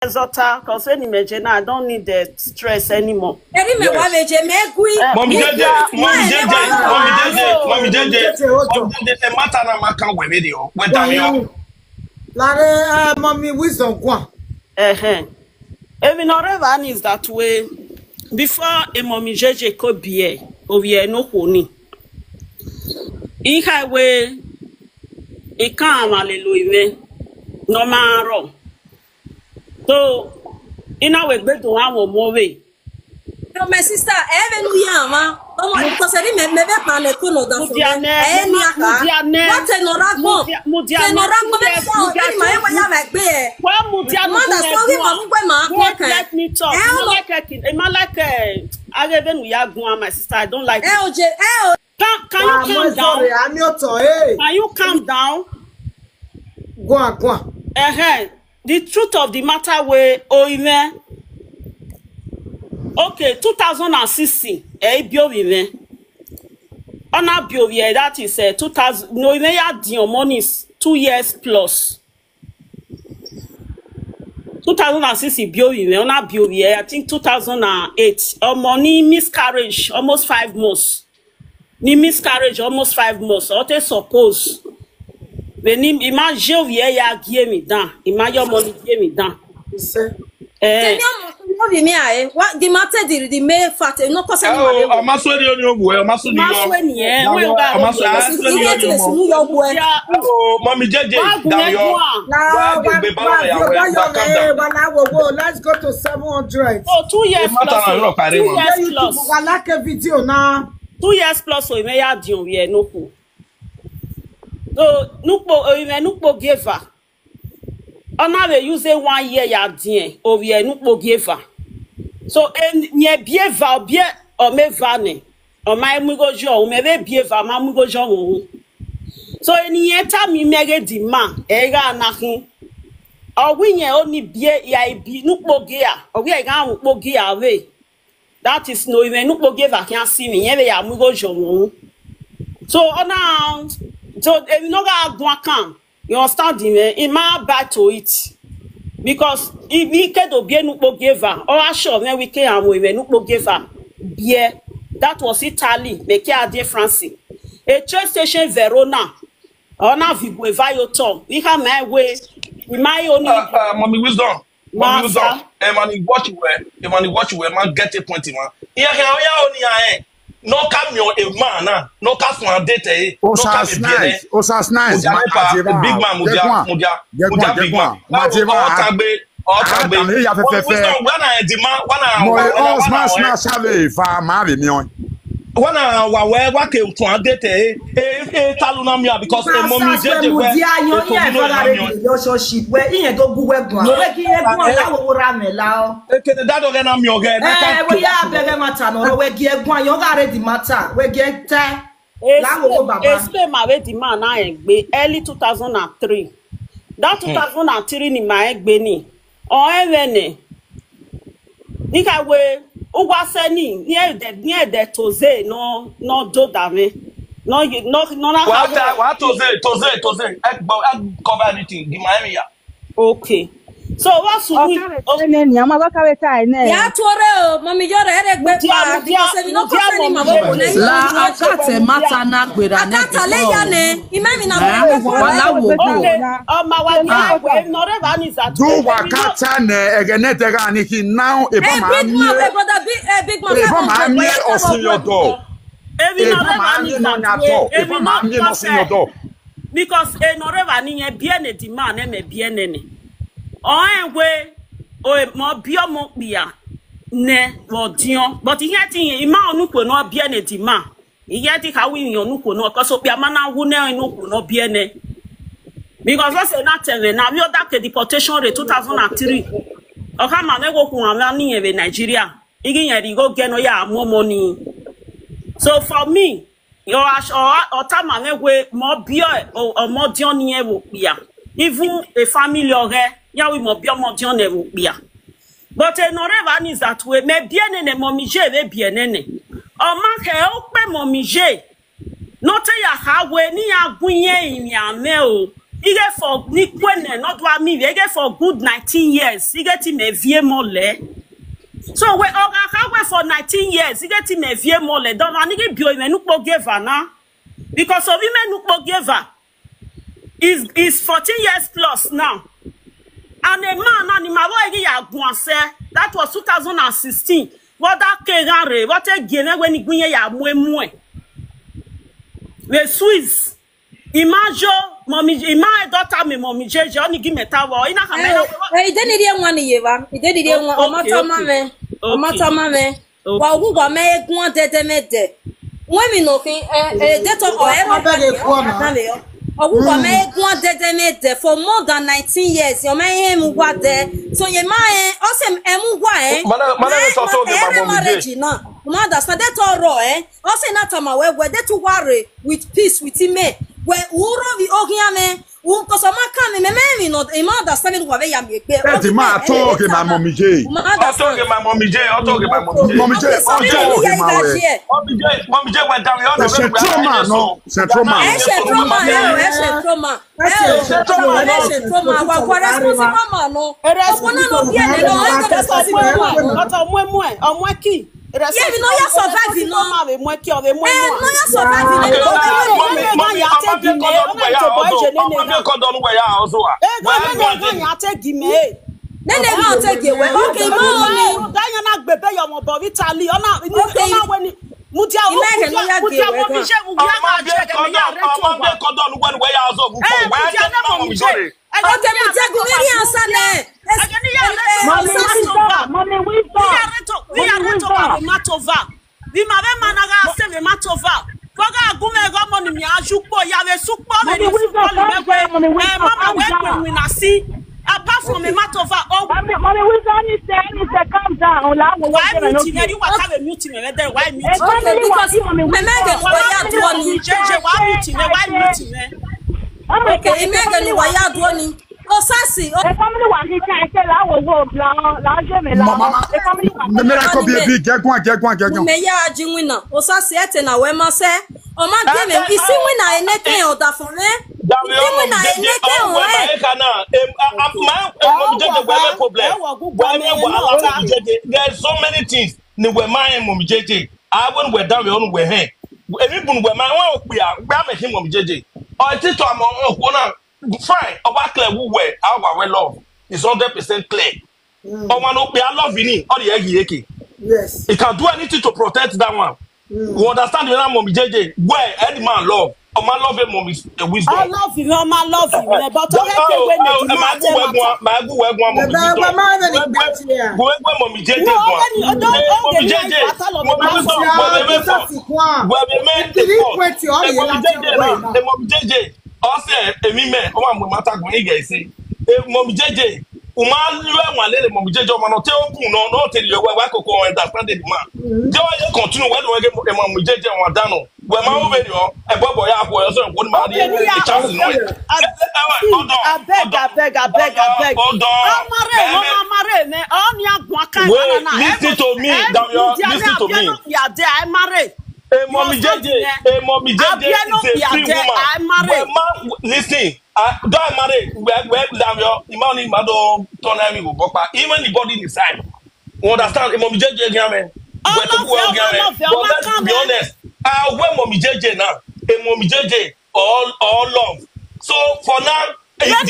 Zota, because when you mention, I don't need the stress anymore. Mommy JJ, Mommy wisdom even whatever is that way. Before a mommy JJ could be over here, no honey. In highway, a calm, hallelujah, no matter. So, in our way, to have more way. My sister, even we are, because I remember my cono da what let me talk. We are going, my sister. I don't like can you calm down? Can you calm down? Go on. The truth of the matter way, okay, 2016, that is 2000. No, you had your money 2 years plus. 2006, I think 2008. Money miscarriage almost 5 months. Ni miscarriage almost 5 months. What I suppose? When imagine ya give me down, imagine money give me down. What the matter did the mail fat no cause mommy JJ, let's go to 700. Oh, 2 years plus. 2 years plus. I like a video now. 2 years plus, so we may have done no. So, Nukpo gave her. On they use 1 year ya dien over here Nukpo gave her. So, nye bieva bie or me vane or my mugojo or me bieva ma mugojo. So, any time me mege di man, ega nahin. Or we only bie ya bi Nukpo gea or we ga Nukpo gea away. That is no even Nukpo gave her can't see me, ye ya mugojo. So, now. So if you no go you understand me? It might bad to it because if we can do bien Nukpo giver or sure when we can we Nukpo giver beer that was Italy make a difference. A train station Verona or now we go via tom. We have my way. We might only mommy wisdom. Mommy wisdom. Man, watch you man get a point man. Yeah, no come your man, no come for date. Oh, that's nice. Oh, that's nice. Big man, Mudia. Big man. When I came to a date, Talunamia because the mommy JJ where in a dog web. Early 2003. That 2003 in my Benny. Or even Nika way. Uwaseni near the Toze no do dame no what Toze cover anything give my okay so what should we yeah tore mommy yore because we no cause any la akate mata na gbera na akatale ya ne imami na wala wo no revan is that do wakata ne egenete ga ni ki now e ba ma mi big man osin your door because no revan yen bien e di man e me bien ne we mo bio mo bia ne odion but here tin ima onuko no bia ne di ma here ti ka wi onuko no cause bia mana wu ne onuko no bia ne because what's not telling now we that deportation rate 2003 oka ma me go ku am ni in Nigeria igi yen go get no ya more money so for me your or time me we mo bia or mo dion ni e wo bia even a family or ya we mo bia mo dion e wo bia. But no revan is that way. Me bien ne momije ve bien ne. O ma ke o pe momije. No te ya ha we ni agunye imi ame o. he get for ni kwene not wa mi he get for good 19 years he get him a vie mole so we oga wait for 19 years he get him a vie mole don ani ge bio imenu po giver na because of imenu po giver is 14 years plus now and a man and my boy ya gwanse that was 2016 what that kegare what a gene when he gunye ya mwe the Swiss imagine mommy my daughter me mommy jeje oni give me tawo ina kamera eh ide ni die nwa ni yeva ide ni die nwa o mata mame wa ogugwa me egun tete mete when me no fin de to o e ma be ogugwa me egun tete mete for more than 19 years your man him gwa there so ye man o se emu gwa mana so to ge marriage na ma understand that all raw o se na tama we de to worry with peace with him we uro vi ogiame un ko so maka me no e ma understand wa be ya me pe Eti ma talk my mommy J. Talk my mommy J. Mommy J. Mommy J went down the Central man no. Central man. Central wa kwa responsible man no. Opona no bia ne no responsible man. Ota omweki. Yeah, we know you survive no. Ma be mweki o be mwe. No you survive Mommy ya take gime. Nene ma take we. Okay, mommy. Danya na gbebe yo mo bo Italy. Ona weni mudia o. Mudia mo mi se mudia ma je ke mi ya reto. Okay, me take go very answer ne. Mommy we Matova. We mave managa se me Matova. Koga gume go money mi ajupo ya we supo me mama we we na see apart from me Matova oh mommy we say calm down la wo why mute you what have mute me there why mute okay because me mege ko ya do ni jeje why mute me okay mege ni wa ya do ni o sasi o family wa ki ka la wo la je me la family wa me mera ko bi gegwan me ya ji wina o sasi ete na we ma se o ma ge me isi wina eneke o da fun re isi wina eneke o there's so many things ni we man mom jeje I when we down we on we hen emi bun we man wa opia gba me him mom jeje o tito am o na fine over clear who we our love is 100% clear o man opia love ni all the egi Yes. he can do anything to protect that one. You understand the mom jeje where any man love o man love him mom is a wisdom. I love you but o ke we me ma gu we gwan mom jeje o se emi me o ma mata gun ige si mom jeje o ma lu enwan le mom jeje o ma no te open no te le we akoko understand the man je o continue we do we mom jeje won dano we ma o be yo e bobo ya ko yo so ko ni ma dey chance no abeg amare me on ya gwa kan na listen to me listen to me ya dey I marry mommy jeje is a free woman listen don't marry we damn your imani mado turn am go papa even the body inside you understand mommy jeje again let's be honest when mommy jeje now mommy jeje all love so for now that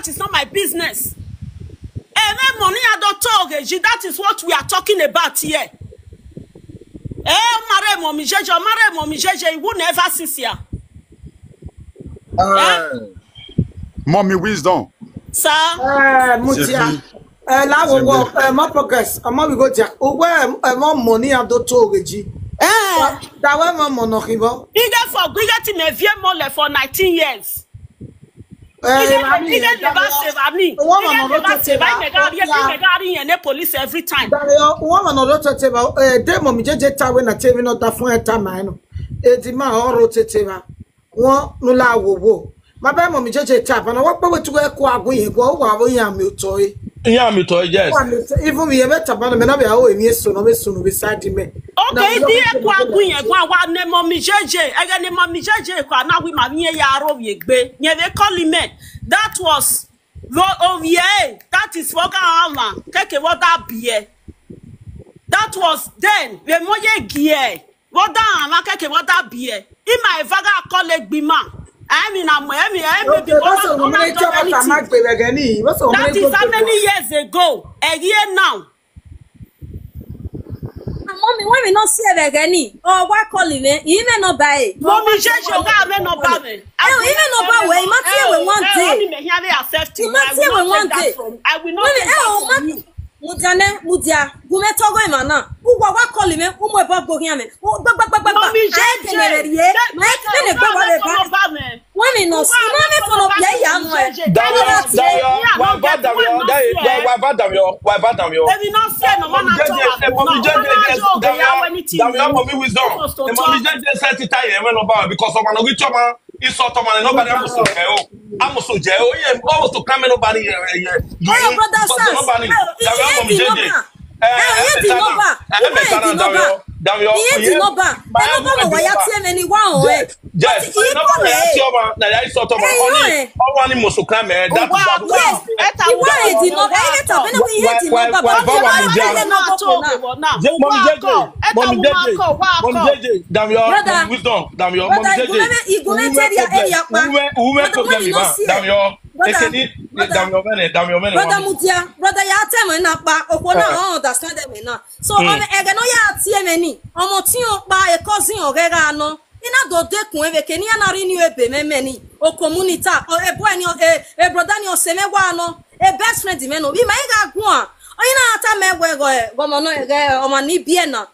is not my business. That is what we are talking about here. Mommy Jeje, you will never see here. Mommy wisdom. Sir, Mutia. La wo my progress. Ama we go there. More money and do togeji. That way more money go. You get to me vie mole for 19 years. Police every time. One another table. Demo Jeje ta when I tell you not that for a time. Edima or rotativa. One no la wo. My bad mommy Jeje tap and I walk over to a quag we go while we are mutoy. Yeah, me to yes. Even me better man me na be awo emi so no me so no beside me. Okay, die kwa kunye kwa wa ne mommy jeje. Ege ne mommy jeje kwa na we ma nye ya ro we gbe. Nye they call him. That was that is what Allah. Keke what that be. That was then. We moye gie. What that keke what that be. In my vaga colleague bima. I mean, that is how many years ago? A year now. Mommy, when we not see it again, or what calling it? Even no buy. Mommy, change your guy, no buy. Even no buy. We must see we one day. We must see we one day. I will not. Mujane, Mudia, who met Togo Mana, who were calling me, who were Bob Bohemian. Mommy, women no see money for no play young way. It's sort of nobody else. I'm so jail. Almost to come nobody here. Brother, ya tell me na pa okona understand them now. So on ege no ya tie meni omo tin o pa e cousin orega no ina do de kun e ke ni na ri ni ebe memeni o community o e boy ni e brother ni o se mewa no e best friend me no bi ma ga gun a oyina ata me go mo no ege o ma ni bie na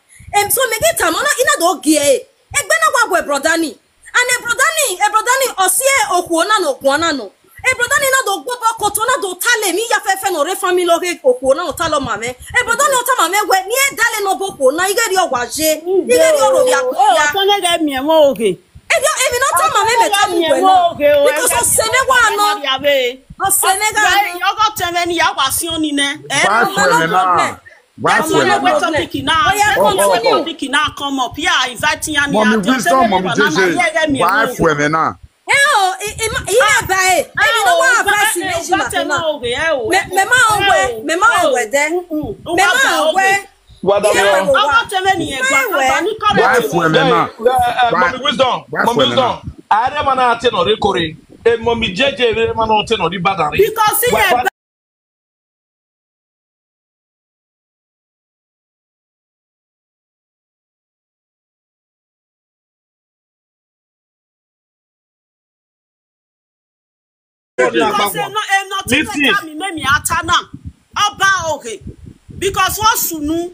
so me get am no ina do gie egbe na gwa brother ni and e brother ni o sie okuo na no okuo na no e brother ni na do gbo koto na do tale mi ya fefe no re family oke okuo na o talo mame e brother ni o ta mame we ni e dale no boko na igeri ogwaje igeri oro ya ya so na ga mi e mo oke e mi no ta mame me ta mu we no because o se me wa no o se me ga yo go teme ni ya wa si oni ne come up. Yeah, inviting you. Mommy wisdom, mommy JJ. Wife women now. Because what sunu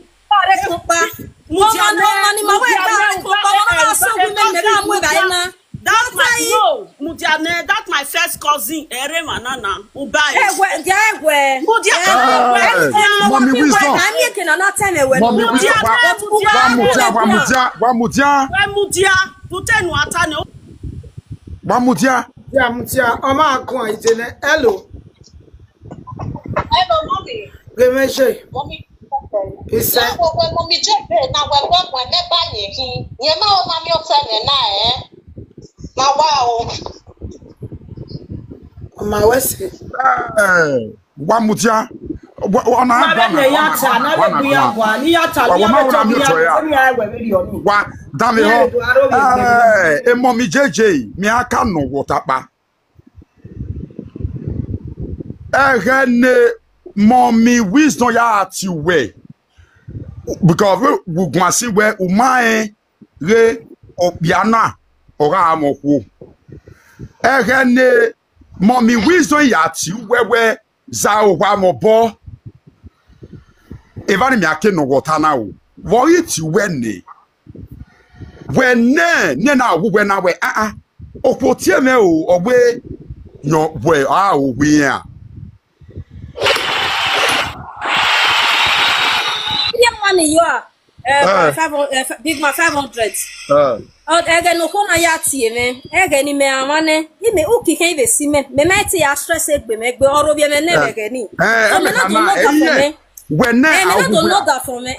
that's my first cousin ere manana ubai mommy wisdom hello. Hello, mommy. Mommy. It's mommy Jepe na when me buy ye ma o ma mi o tell na na wow. My west. Wamutia. Mommy JJ, me aka no wotapa. Mommy wisdom ya ati we. Because we go see where umae re obiana ora amoko. Mommy wisdom ya ati we za wa mobo. Even me ake no water now. Worry ti when na wo na we opotie me o we no we we a big man 500 ege no kona ya tie me ege ni me amane ime uki kan be si me meti ya stress egbe me gbe oro bi me ne ege ni so me na do know that for me when na I don't know that for me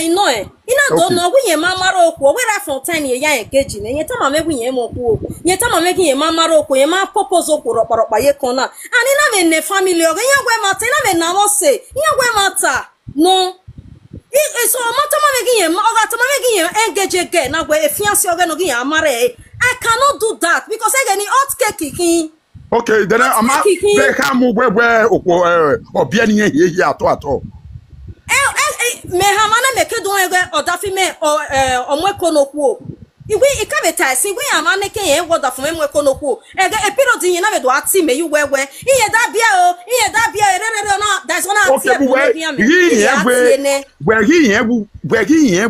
know ina do know gwe mama ro okwo we ra for 10 ye ya ekeji ne ye tama me gwe mo okwo ye tama me gwe mama ro okwo ye ma purpose okwo roporopa ye kona ani na me ne family oge ya gwe mata na me na wo say ya gwe mata no so matama making him engage again now where fiancé oge no giya amare I cannot do that because again hot cake okay then am be ka mu gbe obia ni ye ato me hamana me kedon ege odafi me omweko no ku iwe ikabeta si we amane ke ye woda fun me mweko no ku ege period yin na me do ati me yu wewe iye da bia re na that's one ati e bo bia me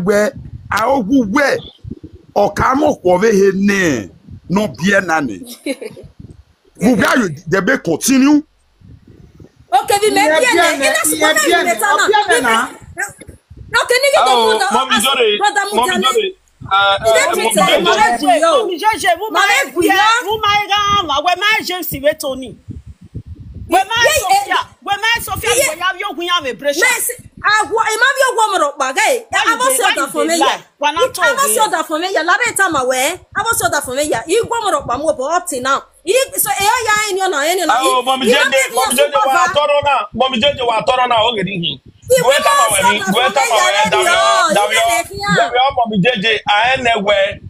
we a ogu we o ka mo ko ve he ne no bia na ne we got the be continue okay we me bia ne ina so na okay nigga don't know mommy Jore mommy Jeje vous Sophia we have your queen have a pressure agwo imam yo gwo moro pa gai abosi oda for me ya abosi oda for me ya la reta ma we abosi oda for me ya igwo moro pa mo bo up till now so e ya eni ona mommy Jeje wa toro na o gedi hin mommy Jeje I never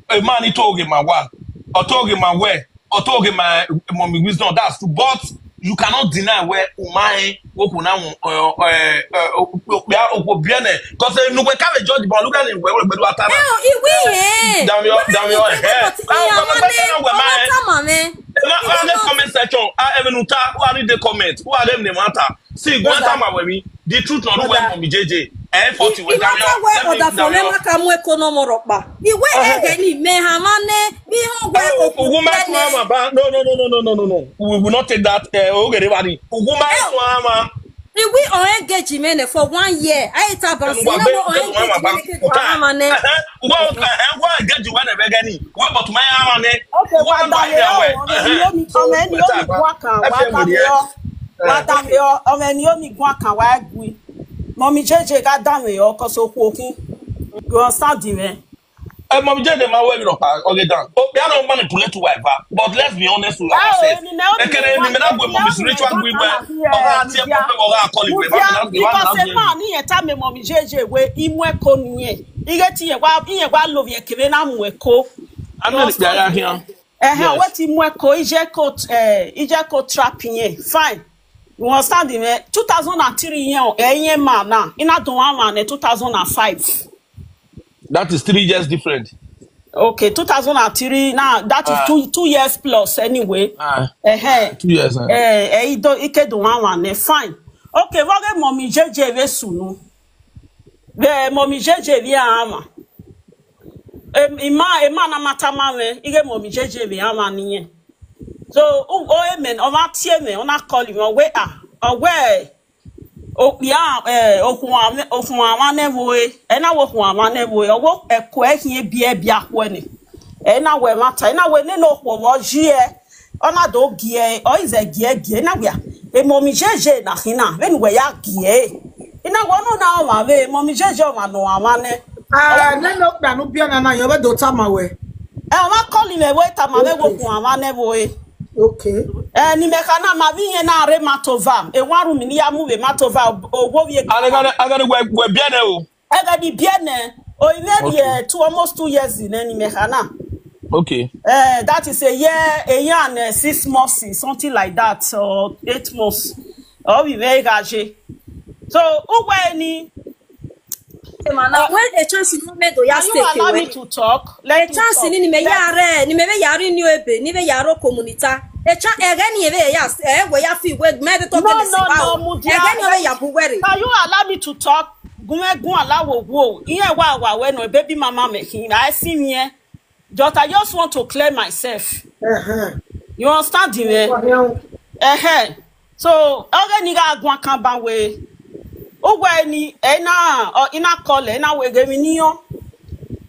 a man told my wa or told him my way or told him my mommy wisdom that's true but you cannot deny where umai woku na obiane cause no we can judge but look at him where we do atana damn your head comment section even who are the comment who are them the matter see go time with me the truth not where mommy JJ 40 we damn your oda for me maka mu economy ropa iwe ege ni me hamane bi ho gwe no we will not take that everybody we on engage men for 1 year I ta ba si na on engage hamane we engage when e begani we but my hamane okay wa mommy Jeje ga down yo cause okuokin you understand me mommy Jeje ma we no pa okay down oh they don't manipulate wife but let's be honest with ourselves e kere ni me na go mommy spiritual we because man ni eta me mommy Jeje we imweko nuye igeti ye gwa love ye kere na mweko ya here what imweko ije ko trapping fine. You understand me? 2003 year man now. In a man 2005. That is 3 years different. Okay, 2003 now that is 2 years plus anyway. 2 years. Fine. Okay, what mommy Jeje ve sunu. Ve mommy Jeje vi ama. Ima na matama me. Ige mommy Jeje vi ama niye. So, amen, on va tirer, on a collé, on ouais, okay. Ni mekana ma vinye na re matova. E waru mi ni ya mu we matova owo wie. Agani we biene o. Agani biene. O ine almost 2 years in ni mekana. Okay. That is a year and 6 months, something like that, or 8 months. Oh, we very gage. So, ni when a chance you made do ya stay allow me to talk. Let chance ni me yare ni me yare ni ebe ni me yaro communita e cha egani ebe ya we ya fi we me to tell us about egani ebe ya buwere. Can you allow me to talk? Gun allow wo iye wa we no baby mama me hin I see me just I just want to clear myself. You understand me? So egani ga agwan kan ba we Ogwe ni ena o ina kole na wege mi niyo.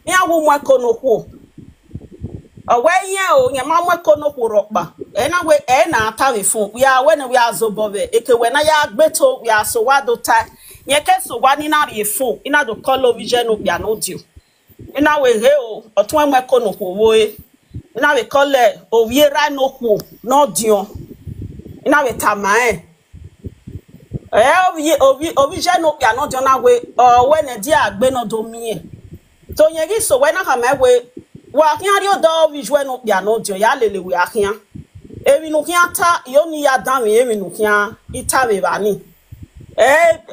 Nya wo mwe konokwo. Owe yen o nya ma mwe konokwo rokpa. Ena we ena atawe fun. Ya we na we azobobe. Eke we na ya gbeto we aso wado tai. Nye ke so wani na re fun. Ina do call vision no bia no dio. Ina we he o otun mwe konokwo wo e. Ina we call oviera no kwo no dio. Ina we tamae. Ovi je no pia no jona we when e dia agbe no do mi so yegi so when na me we wa kian ri odo vi je no pia no dio ya lele we akian ewi no kian ta yo ni ya dan we ewi no kian ita we ba ni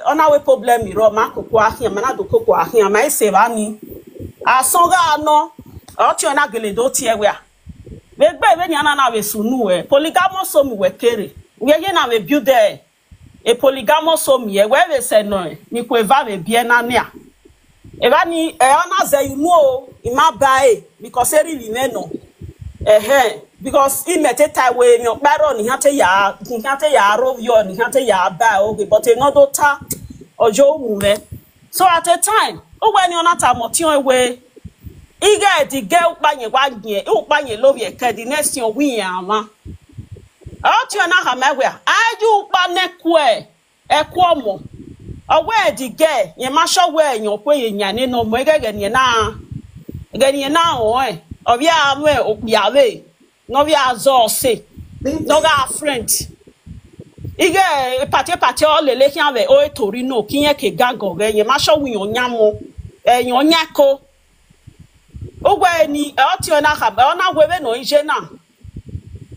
ona we problem ro ma kokko akian ma na do kokko akian ma ise ba ni asonga no o ti ona gele do ti e we a we gbe we ni ana na we sunu we polygamous so mi we kere we ye na we build there. A polygamous homie, where they say no, ni kueva me bien ania. Eva ni ona say you know in my buy because e really no. Because he met a time when your baron ni hate ya rov yo ni hate ya buy okay, but another ta or Joe woman. So at a time, oh when you're not a motion away, he get the girl banye wanye, oh banye love ye the next year we ama. Out you na hamwe aju pa nekwe ekwomo owe di ge ye ma sho we yan pe ye nyane no mo gege ni na o obi amwe opiawe no bi azo se no ga friend ige pati o lele kian we o tori no kiyen ke gago ge ye ma sho we yan nyamo yan nyako ogwe ni out you na hamwe ona gwe no ije na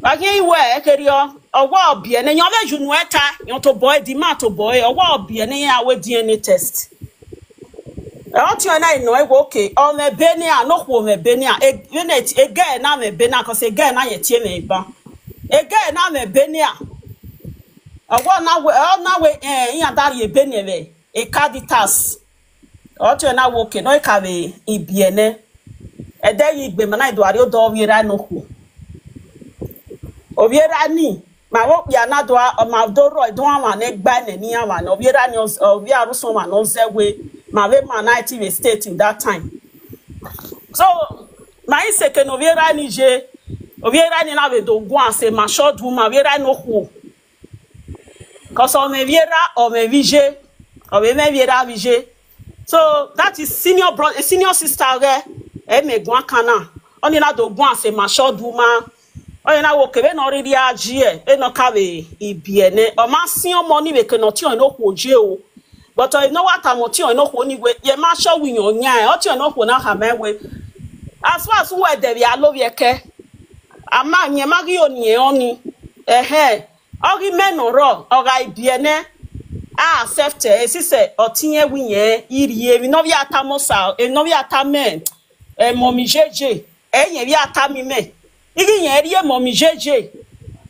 Again, where Kerio, or what be and your version weta, yon to boy, dimato boy, or what be any hour DNA test. Out you and I know, okay, on the Benia, no woman, Benia, again, now a Bena, because again, I a ba. Again, I'm a Benia. A 1 hour, now, in a Benia, a caditas. Out you and I walking, no cave, I biene. A day you be my do I no who. Oviera ni ma wo ya na do o ma do ro do wa na gba na ni awa na oviera ni ovia ruso ma no zewe ma we ma na TV state in that time so ma ise ke no oviera ni je oviera ni na we do go ase ma short woman oviera no hu cause on oviera o me vije o me oviera vije so that is senior brother senior sister there e me go kana oni na do go ase ma short woman oye na wo kebe no riri agie e no kawe ibiene o ma sin omo ni we ke no ti on no kwoje o but I know what am ti on no kwo ni we ye ma sho wi yan yan o ti on no kwo na ha mewe as far as we dey be alo ye ke ama nye ma gi oni oni ogi meno ro o ga ibiene a accept e si se o tinye wi yan iri e no bi atamosa e no bi atame momi jeje ye bi atami me igi yen rie momi jeje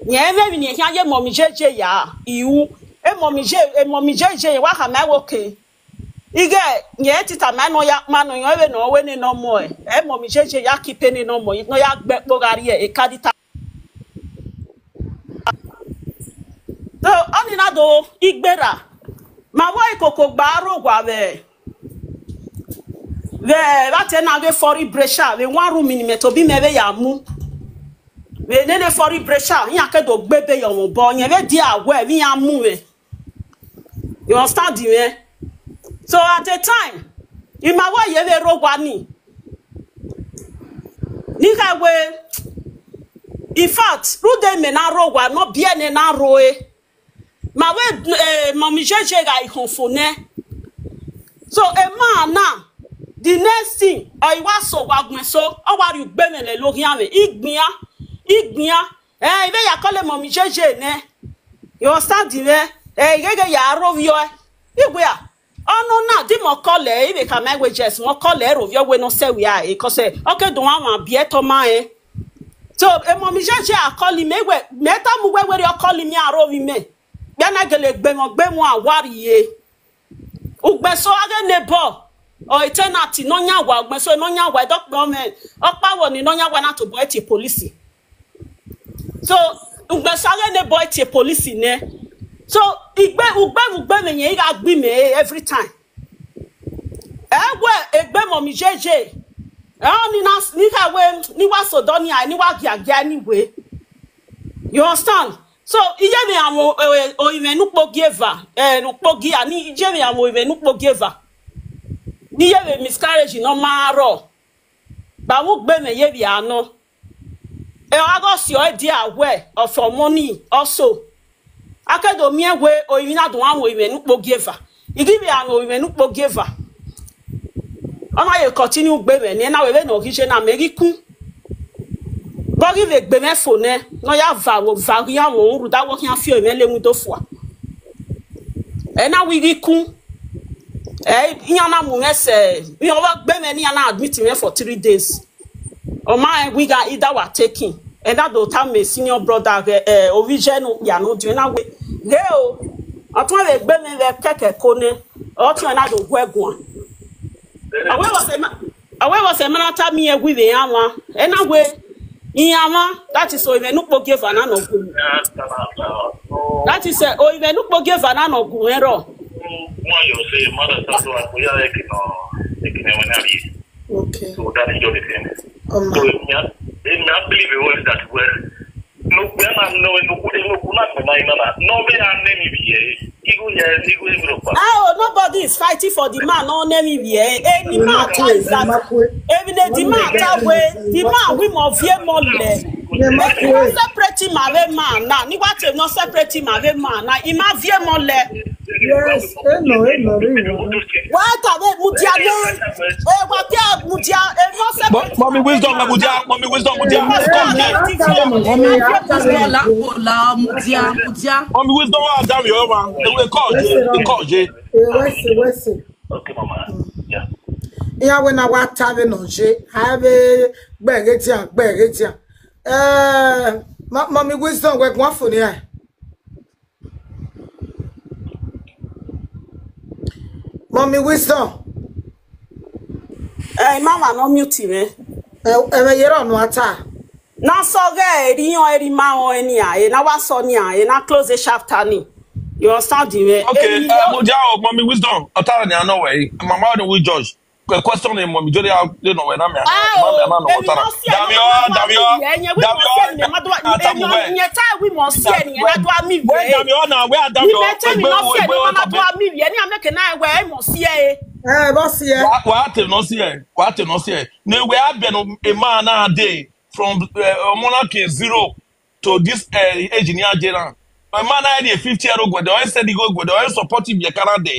yen ve ni ehia ye momi jeje ya iwu momi jeje wa ha ma woke ige yen tita ma no ya ma no yen we no we ni no mo momi jeje ya kipe ni no mo no ya gbe pogari e kadita so oni na do igbera ma wo ikoko gba ro gwa we that na ge fori bresha we one room ni meto bi mebe ya mu we nene fori bresha yan ke do gbebe yo won bo yan we di awe mi yan mu we you understand me so at a time in my way ye we rogwa ni ka we in fact ru de me na rogwa no bia ne na roe ma we mami jeje ga ikonfone so a man na the next thing I was so wagme so o wa ru gbe me le lori an we igbian ibe ya kole momi jeje ne you understand me gege ya rovio igwe a ono na di mo kole ibe ka my wages mo kole rovio we no se we a because okay don wan bie to ma so momi jeje a kole me we meta mu we we kole mi arovi me bia na gele gbe mo awari ye ugbe so age nebo o eternity no nya wa ugbe so no nya wa document opa wo ni no nya wa na to boy ti police so ugbe sare ne boy ti police ne So ugbe me ye ga gbi me every time. Egbe mommy JJ. Ni ka we ni wa so doni ai ni wa gia anyway. You understand? So ije me amo o ime nukpo gieva nukpo gia ni ije me amo ime nukpo gieva. Ni ye me miscarriage no maro. Ba wo gbe me ye bi ano. August your idea aware of your money also. Akedo mi we o imi na do wan wo ime nukpo gieva. Igi bi ano ime nukpo gieva. Ona ye continue gbe me ni na we no kise na meriku. Bogi ve gbe me phone no ya va wo varia wo ru da wo kan fi o me le mu to fo. E na we riku. Iyan na mu ese. We o wa gbe me ni na admit me for 3 days. O ma we ga either were taking. And that do time me senior brother original ya no do na we. Le o. Atun we gbe me le keke kone. O tun na do gwegun. Awe was a manata me a with the yama, and away Yama, that is so even no give an ano. That is a or even no give an ano guero. Okay. So that is your defense. So in not believe it was that well. No, when I'm knowing no good, no way I'm name nobody is fighting for the man, no name here. Any man is that every day the man that way, the man we more fear more le. Separate him away man now. Ni what not separate him away man now. He ma fear more le. Yes, no. What are we mudia? What are mudia? Not separate. Mommy wisdom, mudia. Mommy wisdom, mudia. Mommy wisdom, damn you, man. We call J. Okay, mama. Yeah. Yeah, when I was having on J, have a beggar. Mommy wisdom, work one for the eye. Mommy wisdom. Mama no mute me. You're on water. Na so ge eri ma o eni a na wa so ni a na close the chapter ni. You understand me? Okay, mommy wisdom. Otara ni ano way. Mama no we judge. Question ni mommy jodi you know we na me. From monarchy 0 to this engineer general. My man I need 50-year-old go. They always said he go. They always support him. Canada.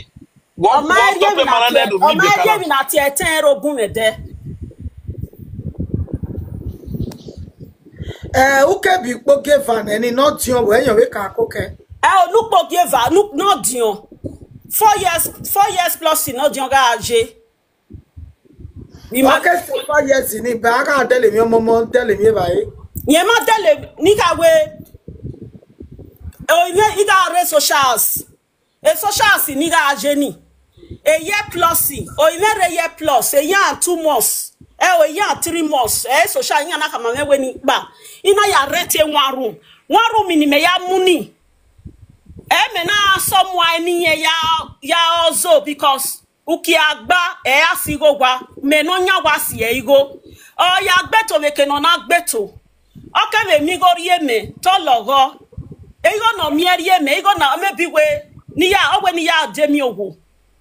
What stop him man there to meet the Canada? Na 10-year-old boom there. Who can be given any not your way you can cook. Look Bogieva, look not Dion. 4 years plus in not young age. Okay, 4 years in it, but I can't tell him your mom telling me by it. Yema tell him, Nika way. Oh, you got a socials. A socials in Niga Jenny. A year plus, or even a year plus, a year and 2 months. A year 3 months. Social Yanaka when it back. In a rete 1 room. 1 room in Maya Muni. Mena someone in ya also because. Uki agba asigo gwa menonya wasi ego o ya gbeto meke no na gbeto oke me mi go rieme to logo ego no mi rieme ego na maybe we ni ya ogwe ni ya demi owo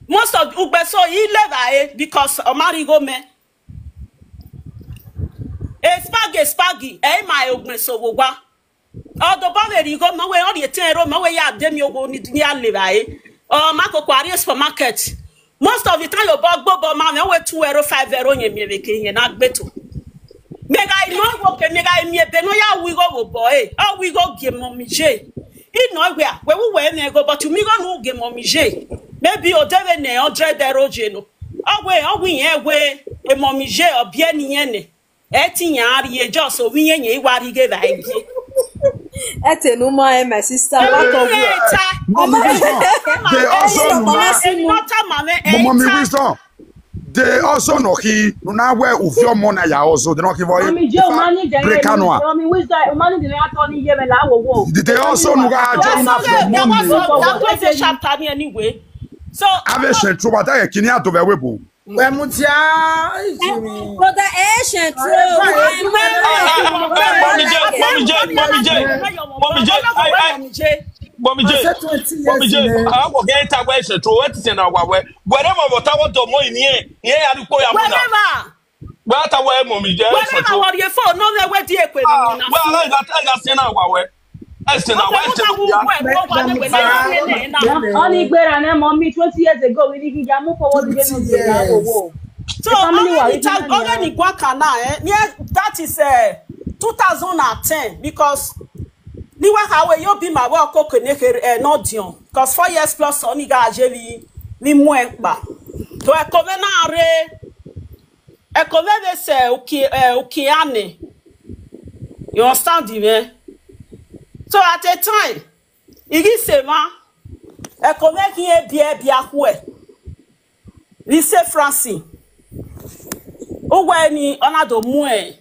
most of ugbe so he level because omari go me spagi my ogbe so gwa odo ba we go no we o de ten ro mo we ya demi owo ni ya level o mako kwari supermarket. Most of the time, you bought Bobo man, you were 2 €5 in your making and not better. Mega, no work, mega, me, Benoya, we go, boy. Oh, we go give Mommy J. It no where we were go, but you me go no give Mommy J. Maybe you're devil, or dread the rogeno. Oh, we way, a Mommy J or bien yene. 18 years, just so we ain't what he gave I. Ete no more my sister what of you Mommy wisdom. They also no he now where ufio mona ya also they not give away. Mommy Joe money dey. Mommy which that money dey not turn here me la wo. They also no ga that was a chapter anyway. So ave shen tro bata e kini ato be webo. Wemutia But the Asian true. Mommy J, I will get a way to it in our way. Whatever what I want to more in here, I do whatever. What away, Mommy J. Whatever what your phone, no way to equate. Well, I got seen our way. I said, only better than mommy 20 years ago. We didn't get more forward again. So already that is 2010 because niwa hawe yo bi ma wa ko keneke no dion because 4 years plus oni ga ajeli mi mu enpa to e ko ve na re e ko ve se ukiane you understand me. So at a time igi sema e ko ve ki e bia ho e li se Francis o wa ni onado mu e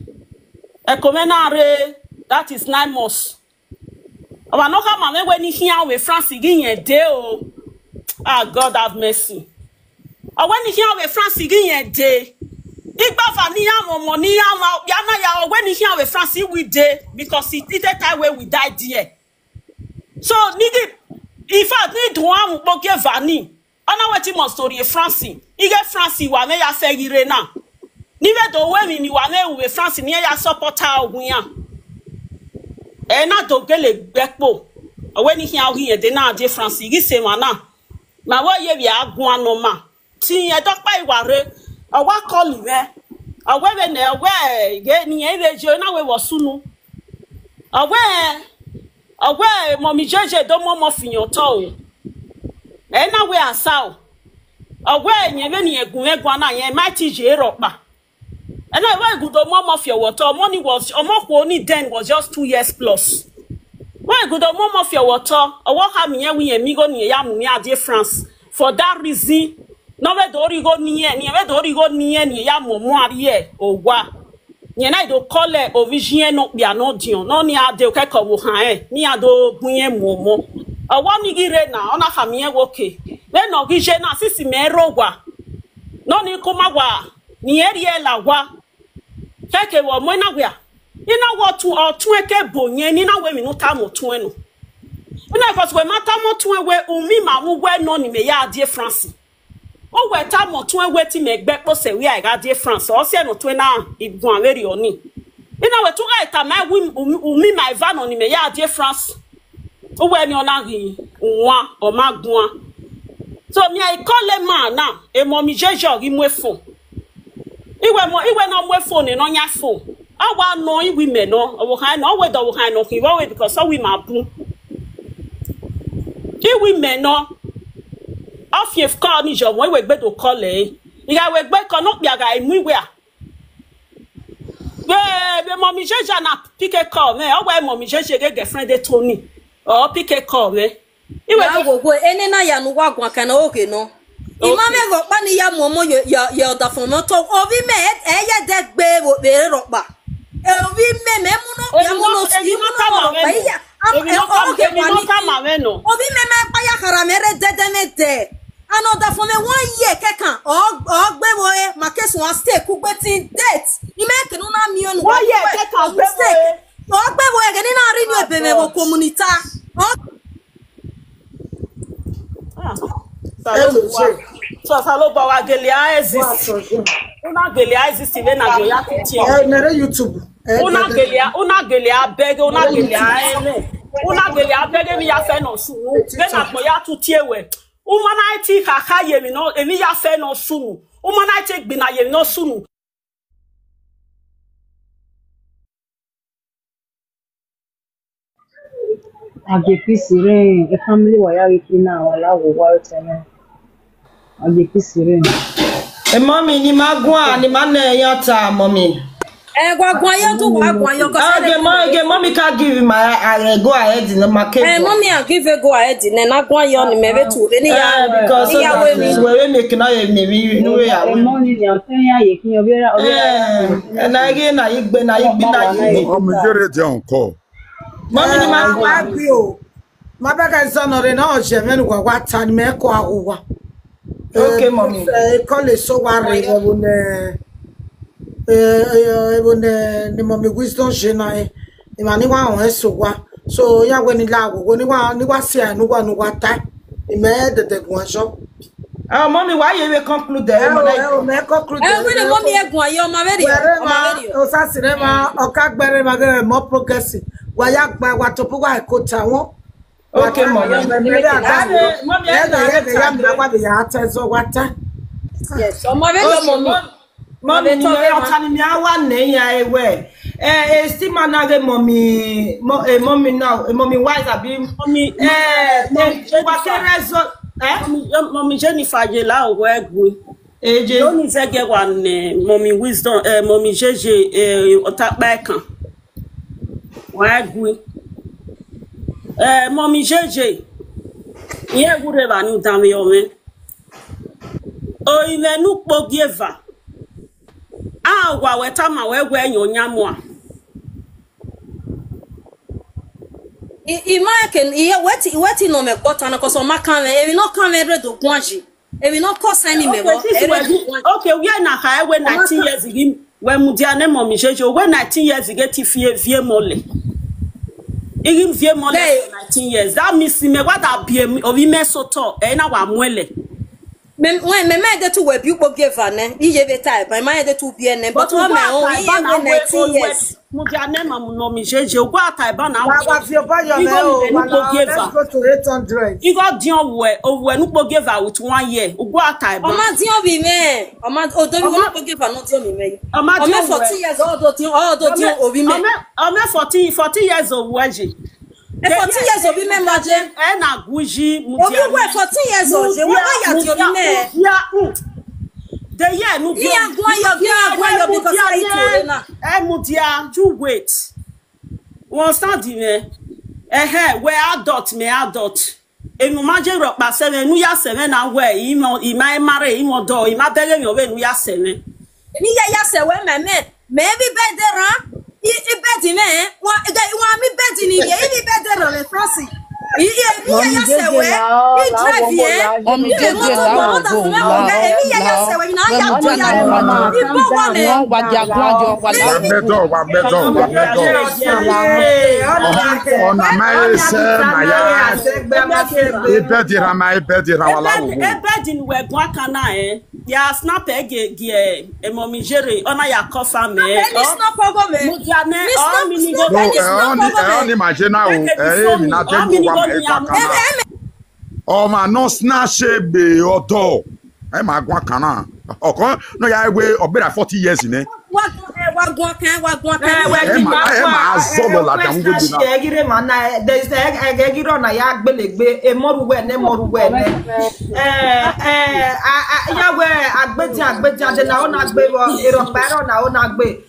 ko ve na re that is 9 months. Oba no come am when here with Francis gin day o. Ah, God have mercy. O when here with Francis gin day. Igba fa ni am mo ni am ya na ya when here with Francis we day because it is the time where we died there. So nigga in fact need one mo give vani. Ona wetin mo story Francis. Ige Francis wa me ya fe ire na. Ni we do we ni wa me with Francis ni ya supporter ogun ya. Na to gele gbekpo when he here dey na dey Francis gi se mana ma wo ye bi agun anoma tin e dopa iware owa call me owe na owe ge ni e rejo na we wo sunu owe mommy jeje do mo fiyan to o na we asa o owe yen be ni egun na yen ma ti je ropa. And I why good mom of your water. Money was only then was just 2 years plus. Why good mom of your water? Or what have me we amigo near Yamu dear France. For that reason, no way do go near Yamu Moarie or what? Yena do call it or vision no be no dion, no near de Keko Hae, near do Buye Momo. A 1 nigire na on a family okay. Then no vision assist me rowa. No ni komawa, ni area la wa. Keke wo mo na wia ina wo tu eke bonye ni na we mi no ta mo tu enu ina because we mata mo tu we umi ma wo we no ni me ya die France o we ta mo tu we ti me gbe po se we I ga die France o se no tu na igun aweri oni ina we tu ga ta ma umi ma van no ni me ya die France o we ni ona ri nwa o magun so mi I call a man now e mo mi jejo ri mu efo Iwe no mwe phone no nya phone. Awa no iwi me no. Owo han no we do han no kiwa because so we mabu. Iwi me no. Off you've called ni job we gbe do call e. Iga we gbe ko no bia ga imu iwe a. Be mommy jeja na pick a call me. O we mommy jeje ge girlfriend de Tony. O pick a call me. Iwe go ene na ya no wa gwa kana oke no. Imame go pa ni ya momo yo da fon to obi me eye de gbe wo be ropa obi me mu no ya mu no si mu no pa ya obi me pa ya kara mere de mete ano da fon me 1 year kekan o gbe wo e ma kesu wan stay ku gbe tin date ni me kinu na mi onu 1 year kekan gbe wo o gbe wo e ni na ri ni ebe me wo community So salo bawa gelia exist. Una gelia exist ile na go ya titi. Nere YouTube. Una gelia beg, una gelia beg mi ya fe no sunu. Be na po ya tuti ewe. Uma na iti kaka ye mi no emi ya fe no sunu. Uma na iti gbina ye mi no sunu. Agepi sire e family wa ya wiki na wala wo wa tene. Agepi sire. Mommy ni magwa ni mane yata mommy. Okay, mommy can't give him my go ahead in the market. Mommy, I'll give you go ahead in and I go on maybe to any because we're making maybe no way. Money, you're saying you can and again, I been call. Mommy, my agree. My back is on or no, German, what time make over. Okay, mommy. Call it so worried when the mommy wisdom shena imani wa on esowa so ya when lawo when ni wa se anu wa nu wa ta ime de gwanso mommy why you conclude there me conclude when the mommy egun ayo ma very o sa sire ma o ka gbere ma ge mo progress wa ya gba wa to wa ko ta won okay mommy mommy ya ta so wa ta yes o ma very mommy mommy ni otani mi awa neya ewe estima na ge mommy mommy now mommy wise abi mommy wa kerezo mommy Jennifer je la o egwu eje no ni fe ge wa ne mommy wisdom mommy jeje otapa kan wa egwu mommy jeje ye gure ba ni dami yo me o ile nu pogieva wa weta ma we gwe nyonyamo a Imagine iye weti no me bota na koso makan e no kan me do gwanji e no cause any me okay we na ha we 19 years ago we mudia ne mommy jeje we 19 years ago ti vie mole igim vie mole 19 years that means me what abie obi me soto e na wa mwele me de to we bi give ne iye be type my de to be ne but what me on iye 19 years mudia ne ma no mi jeje ogwa atai ba na wa fi oba yo me o let's go to 800 you got dion we nu po give with 1 year ogwa atai ba o ma dion bi me o ma o do bi no po give no dion mi me o ma 40 years o do dion obi me o me 40 years of waji 40 years obi me maje na guji mudia obi we 40 years o je wa ya ti obi me the year no go because I na mudia you wait won stand me we adult enu maje ro pa 7 nu ya 7 na we ima mare imo do ima bele mi obe nu ya 7 ni ya 7 me bi bedera i bedi me wa mi bedi ni ye mi bedera le frasi i ya se we i drive ye o mi jeje la o i ya se we na ya to ya i bo wa me wa dia gwajo wa la wa beto ona mai se maya ibedi ra wala wo ibedi ni we gwa kana ya snap ge mommy jere ona ya kofa me snap ogo me mudia ne o mi ni go ni ma je na o mi na te go ma no snatch be odo ma gwa kana okon no ya we obera 40 years ne wa gwa kan ma solo la dan go bi na egire ma na there is egire na ya gbelegbe emoruwe ne ya we agbeji de na ona gbe ero pero na ona gbe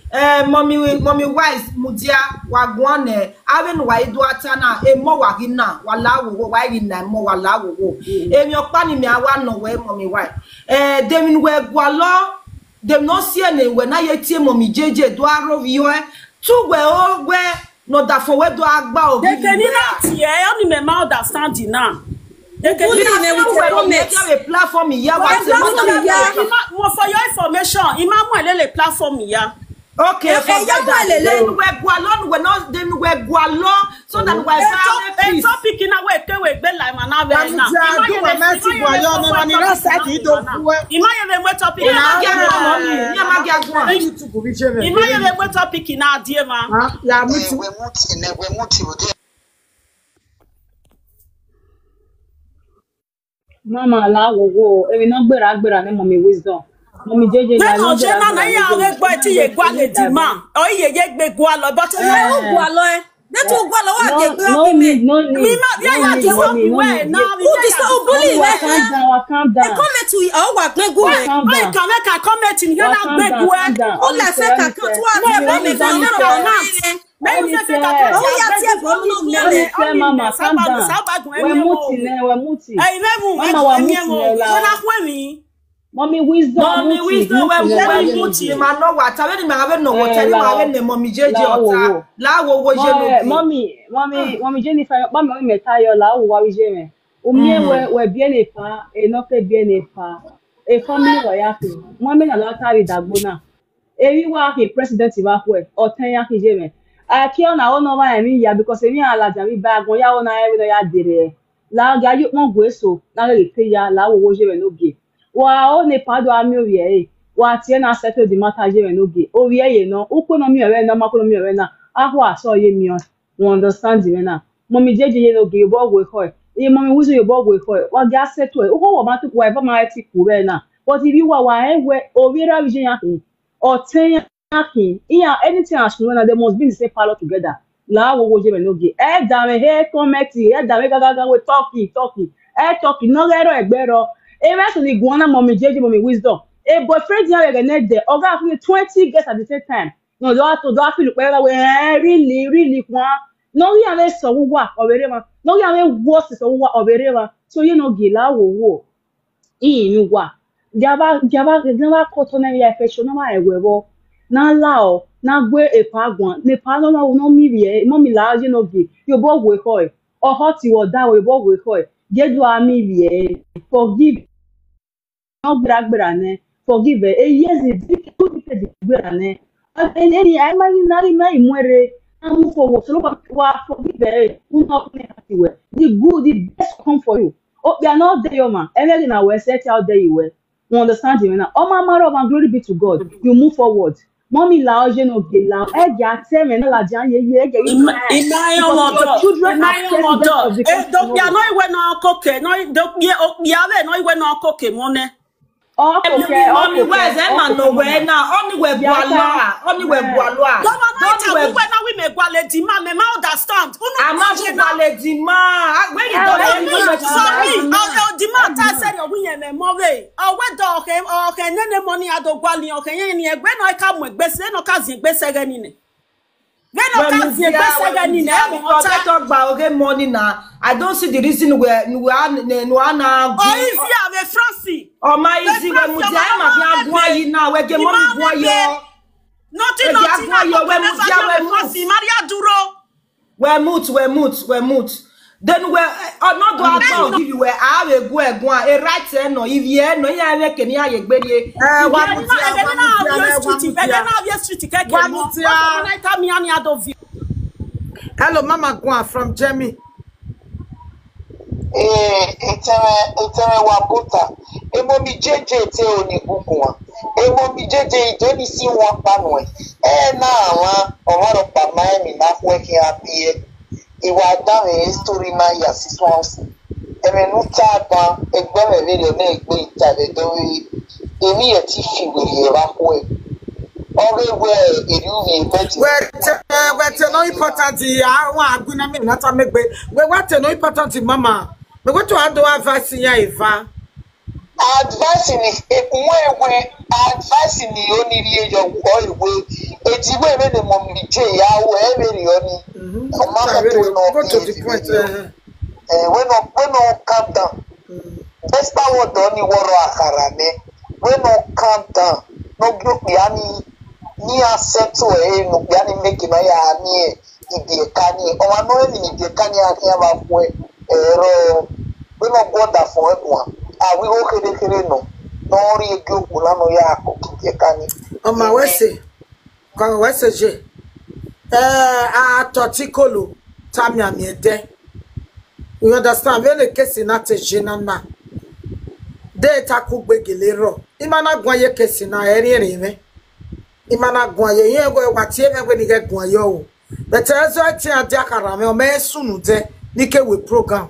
mommy wise mudia wa gwa ne awen wa idu ata na emo wa gina wala wo wa gina mo wala wo emi opa ni mi awa no we mommy wise demin we gwa lo dem no see any we na ye tie mommy jeje do aro yo tu we o we no da for we do agba o they can not tie only me ma understand now they can a platform here what for your information imamu ele platform here okay we gwa lo we no dem we gwa lo so that we have topic na we ke we gbe like man na be na imaye topic na die ma ya mama la wo ebi no gbera ni mommy wisdom mommy jeje la no je na ya we gbo ti ye gwa le di ma o ye gbe gwa lo but o gwa lo That will go along with the No need. Who is so bully? Calm down. Comment to our work, no go. Calm down. Can make a comment in your Calm down. All I say, I can't Mama, calm down. We're muti. Mommy wisdom, we muti. Man, no what? I don't know what. I don't know mommy JJ or la wo Mommy Jennifer, Mama me tayo la wo wa jeme. We bien efa, enoke bien efa. E family wa yake. Mommy na la tari dagbona. Ewi wa ke president wa kwe, o ten yake jeme. Aki na ono wa emi ya because emi alaja mi ba gon ya ona ewi no ya dire. La ga yu mo gwe so, na le pe ya la wo jeme no ge. Wa o ne pado ami owi e wa tie na settle the matter je no ge owi e no ukono mi ore na makono mi ore na aho aso ye mi on we understand you na mommy jeje no ge bo gwe ko e mommy wuzo ye bo gwe ko wa ga settle e wo ma to wa e ba ma ti ku be na but if you wa e we owi ra vision ya o ten ya iya anything as no na they must be in the same parlor together la wo je no ge e da me he comment e da me gaga we talking no gero egbero. Even to the guana mommy JJ mommy wisdom. A boyfriend here again there. Oga 20 guests at the same time. No, do I feel really one. No, we have so what or whatever. No, we have worse so what or whatever. So you know gila wo. In wa. Gaba cotton ya fashion na ewewo. Na lao na gwe e pagwan. Ne pa no mi vie. Mommy la you know gi. You bo we ko. O hot you da we bo we ko. Jedu ami vie. Forgive. No bragbrane forgive e yes good brane and any I marry muere am for so forgive no the good the best come for you oh we are not there man everything na we set out there you well understand you now oh mama and glory be to God you move forward mommy la oje no ge la e ja tell me na la jan ye children don't be no we no coke no don't be no we no coke money. Mommy, where's Emma? No way now. Only we bois. Only we bois. Don't we make wale di ma. Me understand. I'm not wale di ma. When you don't sorry. Oh, di ma ta say you win me move. Oh, we do okay. Nene money ado gwali okay. Yen ni egbe no ka mo egbe se no ka zin egbe se gani ne. Money now. I don't see the reason where no now. Oh, if you have a Francie. Oh, my easy when Mudia now. Where get money boy. Nothing. Maria Duro. We're moot. Then we're not do I give you where I will go a right no if you no ya make any I gbere hello mama Gwan from Jemmy etere wabuta emo mi jeje te oni gugun emo mi jeje to ni si won panu na àwọn ọmọ pa mai mi na fún ki apie ìwà dáhùn history máa yà sí swans ẹ̀mẹ̀nú tá a gan ẹgbẹ́ mẹ́rin lè gbé ìtàlẹ̀ lórí èmi ẹ̀ ti fi wèrè ẹ̀rá kó ẹ̀ ọ̀rẹ́ ìwé ìlú mi méjì. wẹ́tẹ̀ no important àwọn àgbínàmí nàta mẹ́gbẹ́ wẹ́tẹ̀ no important mama mẹ́gbẹ́ tó àdó advice yẹn ìfà. advice ni ìwé advice ni ó ní ilé ẹjọ́ ìwé ètí ìwé mi ni mo mi jẹ́ ìyàwó ẹ̀ mẹ́rin ọ́ ni. Go to the point. When no calm down. Despite what done you woro akara ne. When no calm down. No group ni accept no yani make na ya ni ibi kani. O ma no ni ibi kani akia ba fwe. We no go that for everyone. We go kere no. No ri group na no ya ko ibi kani. O ma we say. Ko we say je. Totikolo tamia miede. You understand? When the case in that jenana, they taku begilero. Imana gwaye case na eri. Imana gwaye ye go whatever when you get gwayo. But as I tell Diakarame, me sunu de nike we program.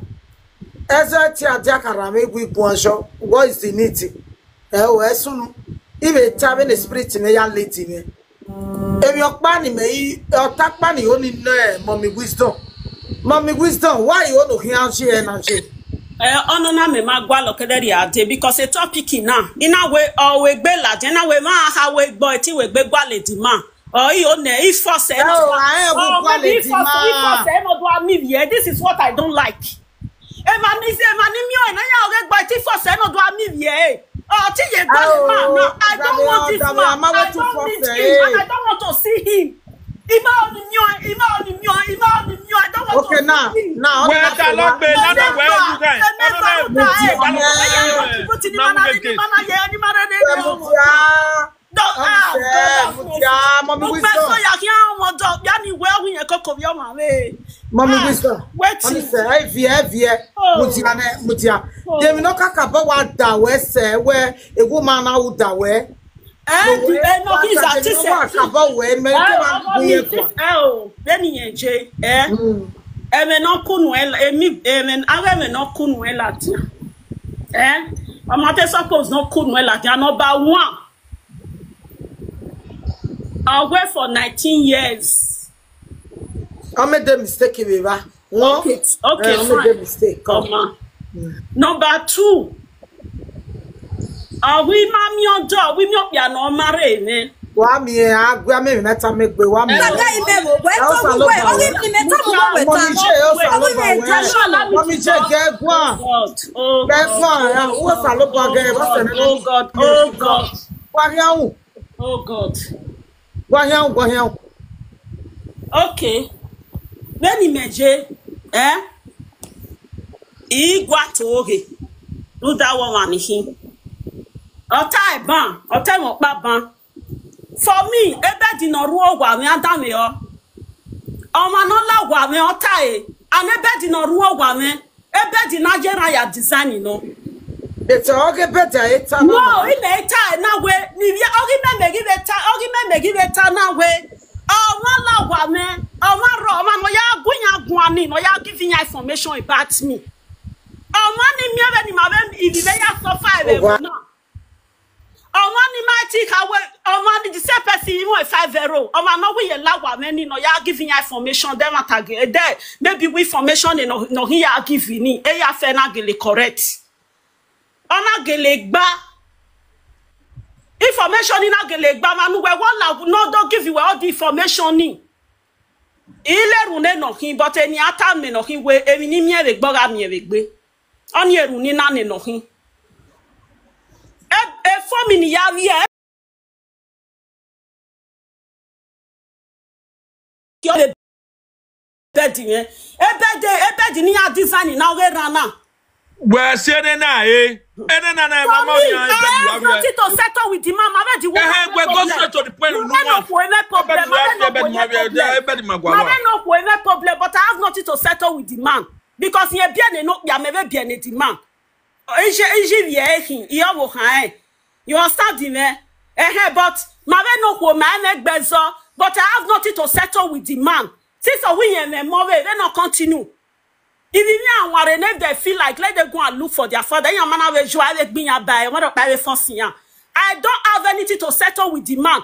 As I tell Diakarame, we gwanjo. What is the need? Sunu. Even having the spirit me ya lady me. If your pani me, your tap money only no mommy wisdom. Mommy wisdom, why you want to hear she and she? Onona me magwa lokederi ade because a topic now. In a way, always be lad, in a way, ma how we boy ti we be quality man. Oh, you know, if for say, this is what I don't like. Oh, I don't want this man. I don't need him, and I don't want to see him. I don't want to see him. Now, Mommy wisdom. Mutia. They no kaka ba wa da we say where a woman out da we. No, he's artist. I worked for 19 years. I made the mistake, Viva. Okay, I made the mistake. Come on. Number 2. We mammy on door, we not be a no marry. Wami, I me meta make be wami. Oh God. Okay. Then imagine, Iguatoge. Do that one him. Otai ban, otai mo ban. For me, ebe di no ruo gwa me adame o. Oma no la gwa me otai, and ebe di no ruo gwa me, ebe di Nigeria ya design no. It's okay better it's no, in eta na we, ni we ogi me give it na we. Oh, one la gwa me, oh one ro, man no ya gunya gwani, no ya giving information about me. Oh man ni me ni ma be if ya suffer e no. Oh man, my take away. Oh man, the same person you 5-0. Oh man, no we allow many no ya giving you information. Them at there maybe we information no here giving ni. E ya fe na gele correct. Ona gele gba information ni na gele gba manu we one no don't give you all the information ni. Ile rune no hin but eni ata me no hin we emi ni mi e gbo ga mi e gbe. Oni eru ni na ne no hin. A family ya vie bed ni a design na we rana we say na na mama ya bed to settle with the mama bed we go straight to the point no problem but I have nothing to settle with the man because he bien no ya me bien the man you understand me? But but I have nothing to settle with the man. Since we they not continue. If they feel like let them go and look for their father, I don't have anything to settle with the man.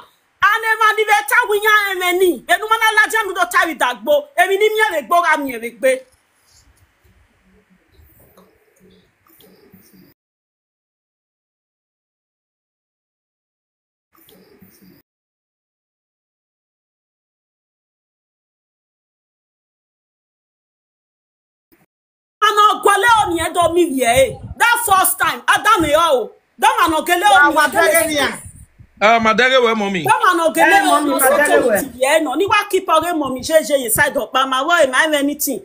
That first time, Adam yo. That man no gele o. Madare we mommy. That man no gele no. Ni wa keep ore mommy jeje inside of ma wa am anything.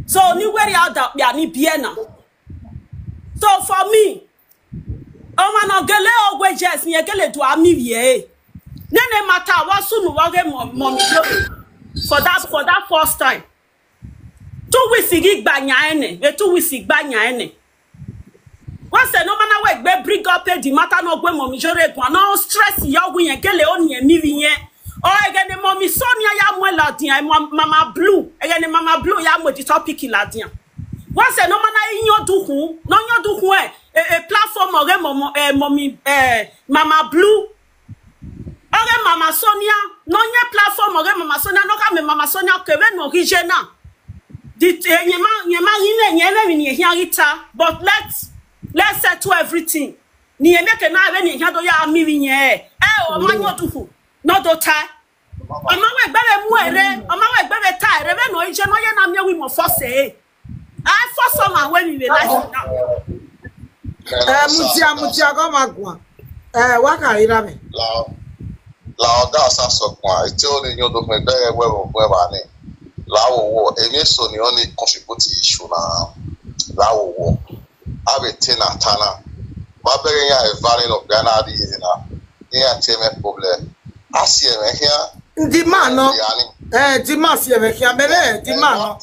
So ni worry out that ya ni bie na. So for me, man no gele o we just ni gele do ami wie. Nene matter what sunu wa ge mommy for that first time. 2 weeks gbanya ene, 2 weeks gbanya ene. Once no man we bring up the matter no gwe mommy jore kwa no stress ya wu yen gele oni emi wi yen. O again mommy Sonia ya mo ladian mama blue. Again mama blue ya mo the topic ladian. Once no man yin duhu, no yin duhu a platform ore mommy mama blue. Ore mama Sonia no yin more Mama Sonia no come Mama Sonia keve no regional. The but let's settle everything. Ni emeke na we ni hado ya amiri nye. O manyo tufu. No do tie. Oma we gbere mu ere, oma we gbere tie, re we no ije no ye na me we mo force. I force some when we realize now. Mutia go magwa. Waka ira me. La oda sa so kwa. Ite o ni nyodo me bere we ba ni. La wo emi so ni only contribute issue na la wo ave tena tana ba bere ya e valley of Ghana di na ya teme problem asie me hia ndi ma no di ma sie me hia bele di ma no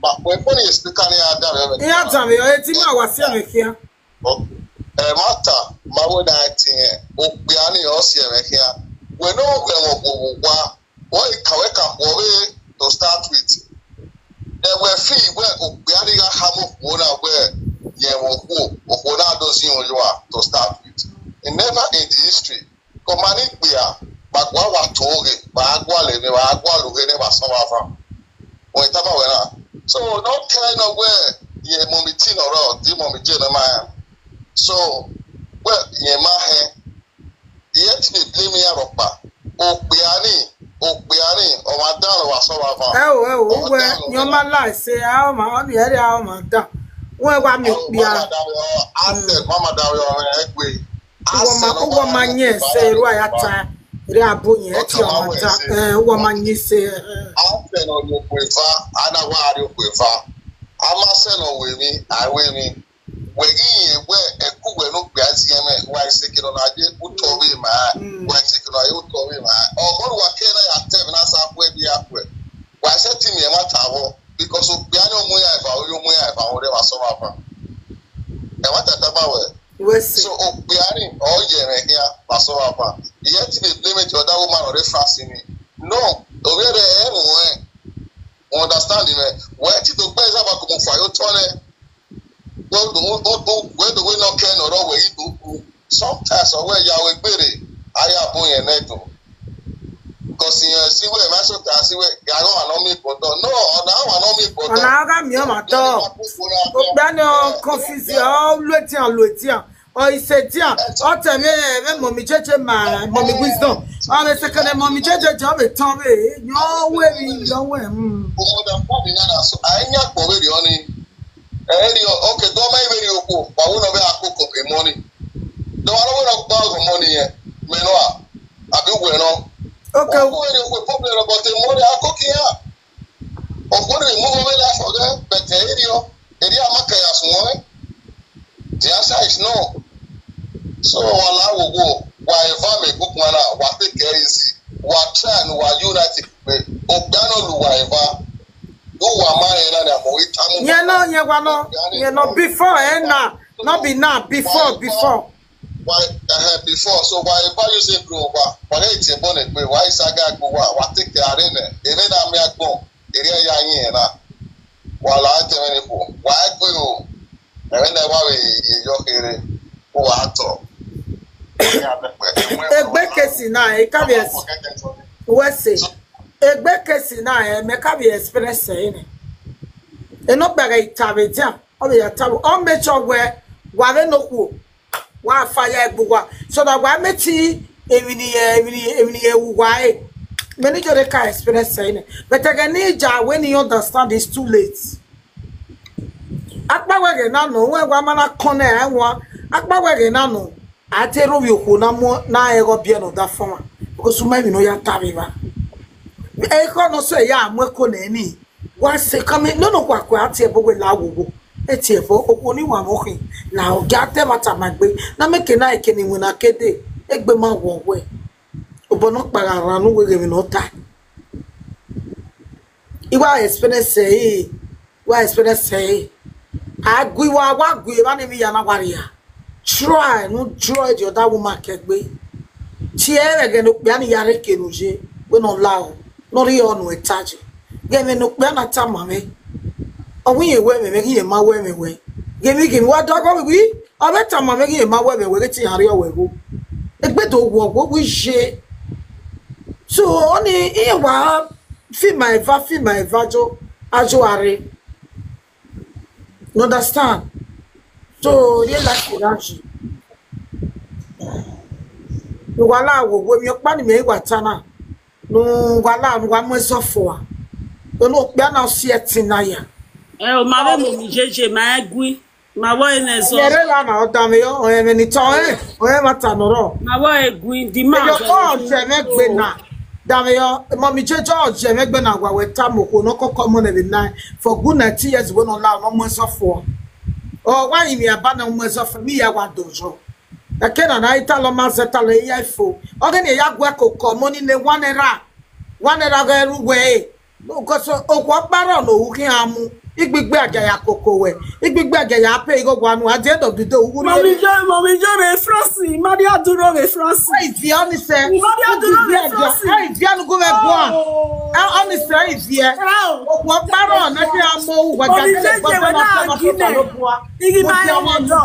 ba we pon is speaker ni ada me ya ta me di ma wa sie me hia mata ma wo da tin o pe ani o sie me hia we no we wo wa we ka we to start with. There were free where Obiariga Hamo Wona where Yewona doesn't you are to start with. And never in the history. Commanding Bia, Bagwa Toge, Bagwale, Bagwa Lugene, Basama. So, no kind of where Ye Momitin or Dimon Jenama. So, well, Yemahe, yet they blame me a Obiani. Obiani or Madame was so well, your man lies say, how my area, how my dad. Where one you be? I said, Mama Dario, woman, yes, say, why at time. They are booing at your woman, you say, I'll send on your quiver, and I want you quiver. I must send on me, I will me. Where a cook will look at him, why sick on I did put over my why sick on I would call him. Or what can I have 10 minutes halfway be up with? Why said to me a matter because of piano moya if I would ever saw up. And what at about it? So, piano, oh, yeah, here, Paso up. Yet to be blamed to other woman or reference in me. No, over there, understand me. Where to the place about to for your turn. Well, the way no can or where you do sometimes or where you are with I have boy and netto. Because you see where my son see where I don't know me, but no, now I know me, but now I'm your dog. Daniel confusion, Lutia. Or he said, yeah, I'll tell me, Mommy Judge, my mommy wisdom. On the second, Mommy Judge, job at Tommy. No way, no way. So I ain't already only. Okay, don't make me go. But we don't have cook up money. Don't want to money here. Menoa, I do well. Okay, we're problem about the money I cook here. Of what we move away for them, but the area Makayas one. The answer is no. So I will go. Why if I'm a book man, what take care is what try and what united with Obano Luaiva. Before and now, not be now, before. Why, before, so why you say, bro, why it's a bonnet, why is I got go? What take the arena? Even I may go, area while I tell any why go? And whenever you're here, who are talk. A Beckesi now, a caveat. What's it? A Beckesi now, make up your express saying. And not by Tavitia, or the table on the job where one no who, one fire bua, so that one may see every why. Many of the car express saying, but I can need when you understand it's too late. Akbawagen nano, when one man a corner and one Akbawagen nano, I tell you who no more na ego piano that former because you might know your taviva. I can't say, yeah, I'm working any. Once coming, no, what quite a boy law. It's here for only one walking. Now, get them at my way. Now, make a night can win a kid. Egbema won't way. Obono Parano will give no time. If I explain say, why explain say, I go what we run me an warrior. Try, no try your that woman can be. Cheer again, Biani Yareke, we no allow, not your no touch. Give me no plan time, mammy. Oh, we away making my way. Give me what dog we? I bet I'm making my way with it in Aria. A bit of what we share. So only in wa fi my vajo ajoare. You understand? So you like that. No wala wo mi opa ni me watana. No wala no wa mo so for. No bia na so yetina ya. O ma be mo mi jeje ma egui. Ma wo ene so. Yere la na oda me yo o e ni to o e mata no ro. Ma wo egui di ma. Yo o je me gbe na. Da me yo mo mi jeje o je me gbe na gwa we tamoko no kokko mo na be nine for good 90 years we no la no mo so for. Oh, why me abana mo so for me ya wa dojo. Akena na italo mazeta le yefo. Ogene ya gwa kokko mo ni ne wanera. Wanera ga eruwe. No ko so okwo paro no hu kin amu. Igbigbe agaya koko we. Igbigbe agaya pe igogwa anu at the end of the day uguru. Mommy jo re Francis. Madi aduro re Francis. Hey, the honest say. Madi aduro re Francis. Hey, the anu go me gwa. Honest say here. Okwo paro na ti amu wa ga le gbo na so igi ma yo do.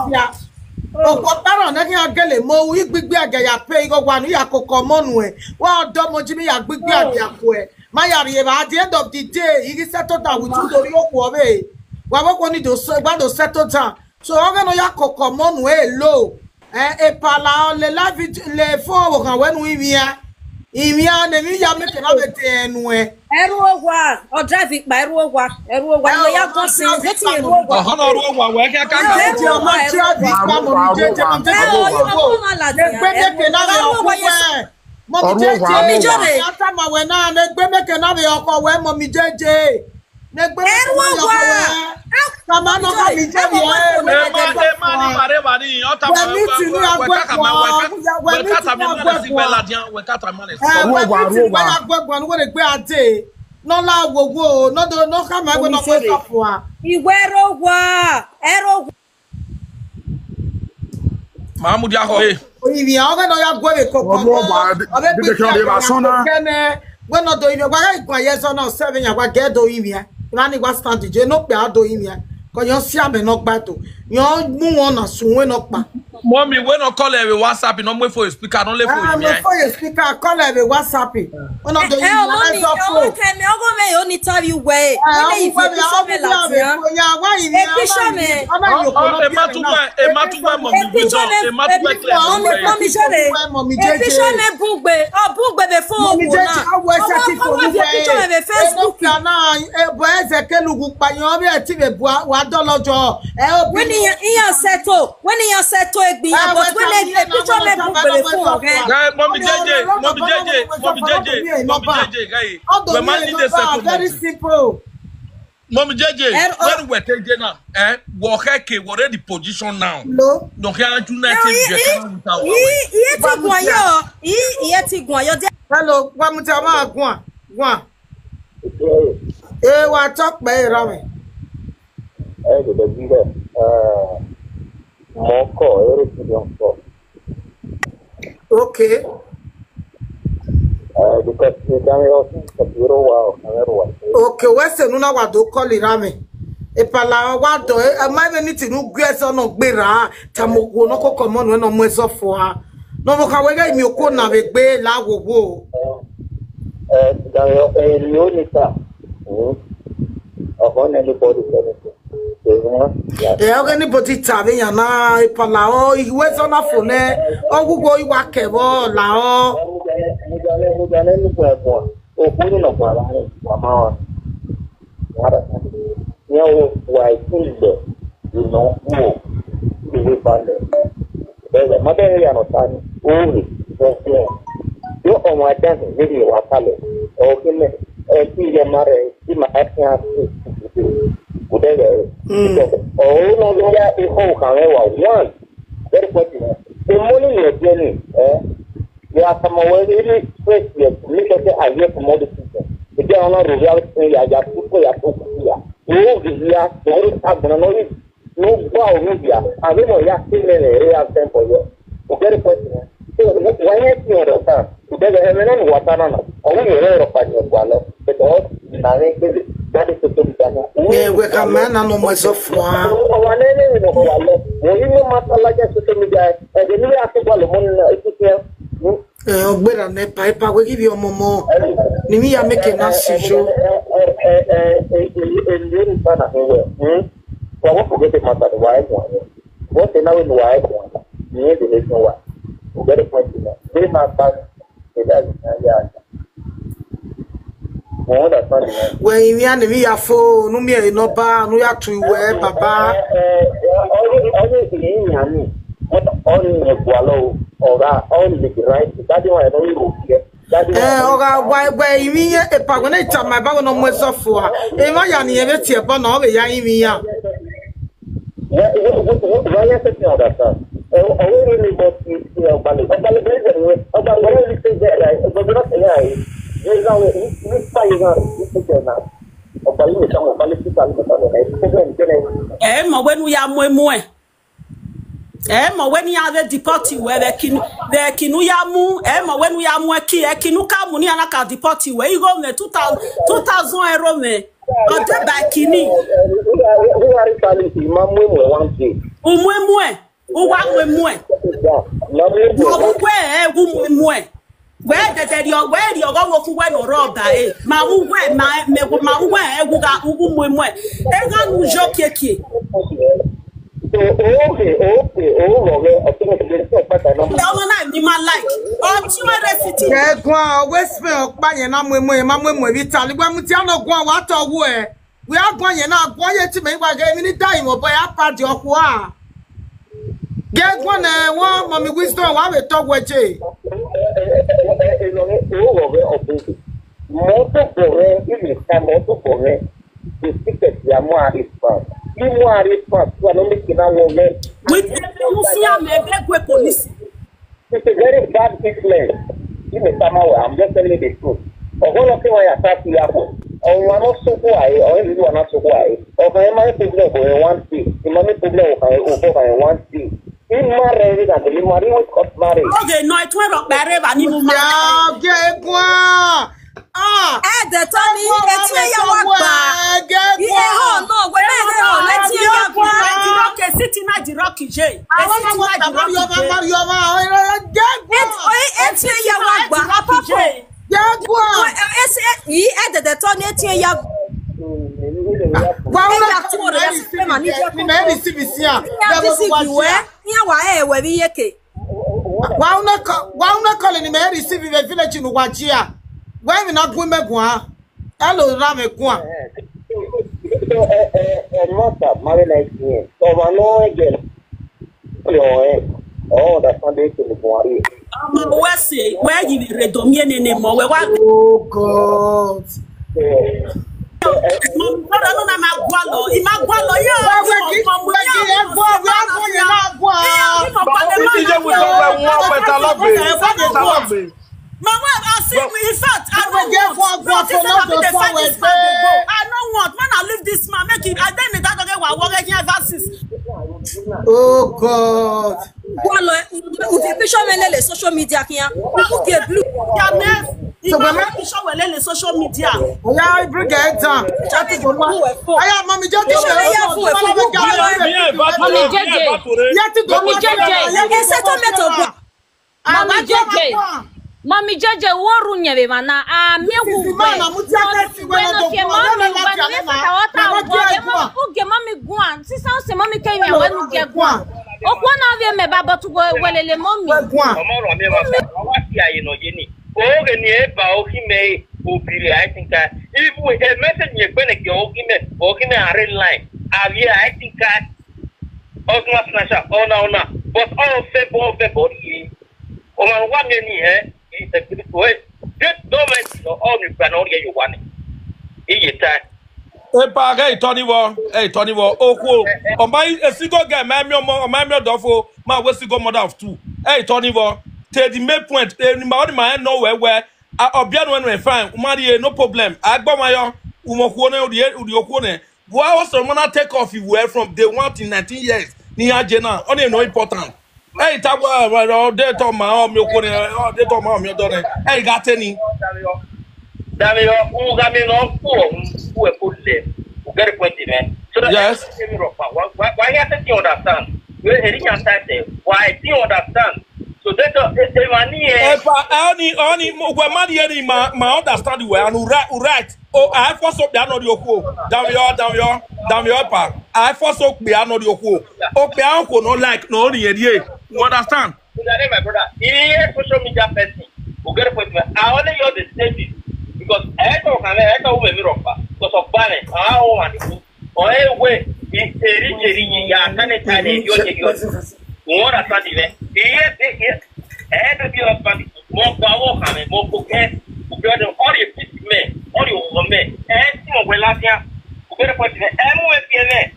Okwo paro na ki agele mo igbigbe agaya pe igogwa anu ya koko monu e. Wa odo mo jimi ya gbigbe agaya ko e. Mayari at the end of the day, he settled down with you to Ryoko away. Wabako need to settle down. So I'm gonna yako come on way low. E pala le la le fo when we via. Imia ne mi ya make na bete enwe. Eruwa o drive it by Eruwa. Eruwa no ya go sin get Eruwa. Hono Eruwa we ka ka. Ma drive come on jeje ma jeje. Mommy jeje ata ma we na ne gbe meke na be oko we mommy jeje ne gbe kama no ka mi jeje e ma ni mare bari ota ma we ka ta mi na si bela dian we ka ta ma ne wa gbogbo no we gbe ade no la wowo no do no ka ma we no ko sofo a iwe Eruwa Mahmoud ya ho e Oyibi àwọn no ya gwe koko de ke ba sona when no do ibi gwa igwa yeso na 7 ya gwa get do ibi ya ni gwa stand je no pe ado ibi ya ko yo si abe no gba to yo mu won na sunwe no pa mommy we no call every WhatsApp no mo for speaker no le for you me for your speaker call every WhatsApp one of the you na so for okay me ogo me yo ni interview we we if you so me la ya why you e pisha me e matuwe mommy we so e matuwe clear mommy e pisha me bugbe be phone mommy jeje awo ese ti ko ni pisha me Facebook na e bo eze kelugu pa yan bi e ti be wa dolojo e o when you settle but when they picture me bugbe phone guy mommy jeje guy we manage the settle very simple mommy jeje when we take now wo heke we ready position now no donc ya united iye ti gun yo hello wa mu ta ma gun wa talk pe ra me go the bibe moko eresidio okay because the camera is wow okay wese nu na wa do call ra me e pala wa do ma be ni ti nu gbe so no gbera tamoko no kokko mo no mo so fo ha no mo ka we ga mi oko na be gbe la wowo Leonita anybody anybody tabi yan na ipala o iwe so na fo le o gugo iwa kebo la o the money you're getting, you are some really stress here. Look at the idea from all the people. The girl on the reality, I got people at Okia. No, the year, no, I'm going to no wow media. I don't know, you're still in a real temple here. Okay, the question. So, why is you the time? Together, and then what I don't know. Only a rare of your wallet, but all that is the thing. Yeah, we can man and no myself. Ogbera ne paipa we give you momo. Ni mi ya make na sijo. Well, what forget the matter, the wife one. What they now in the wife one. You need the next one. You get a point in that. They not that. They doesn't. Yeah. More that's funny. When you are me ya fo, no me no ba, no ya tu we baba. Only the wallow or that only the right. That's why I don't know. Oga why you mean a pagoneta my bag no more so for. E ma ya ni e beti e ba na o be ya imi ya. Yeah, why are you saying that? I really want to see about the reason about what you say there. But not AI. You know, this time you now. About you some of the when we are more. When you are the deported where the kinuyamu, when we are more key, a kinuka money and a deported where you go me 2,000 euro me. Or the bakini. Who are you Mamu one day? Umwe, where the your where you're going to win or rob that? Mamu, get one mommy wisdom while we talk with Jay. It's a very bad influence. I'm just telling you the truth. Or one of them I attack you or one of so why, or you are not so why. Or my money problem for one thing, the money problem for one thing. In my marriage, and the marriage was got married. Okay, no, it went up by river. The Tony, it's where you walk back. Yeah, no, let's hear your sitting at the Rocky J. It's where you walk back. He added the Tony, it's here. Why we not going back one? Hello, Ramekwa. Not married like me. So I know again. Oh, that's not the one. Where you redomine anymore? Oh, God. Mama, I see in fact, I don't want. Man, I leave this man, make it. I then that okay, we're working ever since. Oh God. Social media here. So when I show well social media. Yeah, bring it down. I am Mommy JJ. Mommy JJ. Mommy JJ woru nyebe mana mewu mana mutiaka si wena ke mami wana me fata uge mami guan si sa se mami kan ya wanu ge guan okwo na we me baba to go welele mami omoro me ba wa ti aye no ye ni oge ni e ba o ki me obiri I think if we a message ye gbe ne ke o ki me are line avia I think okwa snasha ona but all favor ye o man wa me ni he it's a good way. This moment, all you can only you want it. Hey, Tony, oh, cool. Oh, my, a single guy, my dofo, my West go mother of two. Hey, Tony, take the main point. My nowhere where I'll be when fine. Marie, no problem. I got my Umokone, the why was someone take off you were from day 1 in 19 years? Nia Jena, only no important. Hey, Tabwa, all day to my home, you couldn't, all day to my home, you don't. Hey, got any? Damio, who got me no who are put there, who get a point in so that yes. Why you have to understand? Why do you understand? So So that's a money. Only when money my understand well and right. Oh, I force up the another yoku. Damn your pa. I force up the another yoku. Oh, Pianco no like no only you understand? My brother, here social media person. We get a point. I only know the stages because I don't because of balance. I want or anyway, it's a rich ya can tell you. What a funny man. Yes, every family, more power, more cooking, who got an audio men, audio men, and some well last year, who got a point in the MOFPN.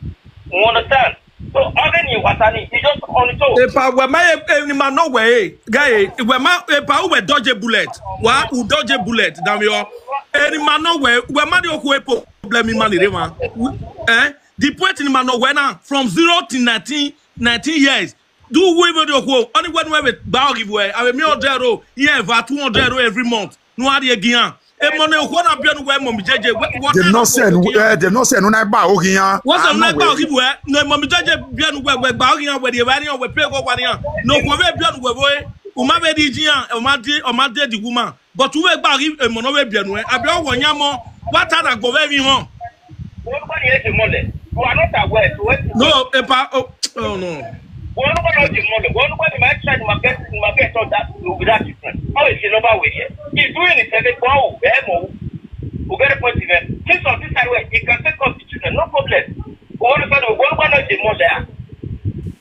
Understand? So, other than what I need, it's just only so. If I were my no way, guy, if I were dodge a bullet, what would dodge a bullet, damn you? Any man no way, where Mario Cuepo blaming money, the point in man no way now, from 0 to 19 years. Do we go only one way with bow giveaway? I mean, €100, yeah, €200 every month. No idea again. E money one up here where Mommy JJ. They not say no na bow here. What's a night bow giveaway? No Mommy JJ bian where bow here where the value where pay go one here. No go bian where Umabe DJ or my dead woman. But we bow give a monowe bian. I be one yamo. What time go very home? Nobody has the money. You are not aware. No, oh no. One of the money, one of the my child, my best on that will be that different. How is it over with you? He's doing it every wow, who get a point in it. Since on this side, he can take constitution, no problem. All of a sudden, one of the money.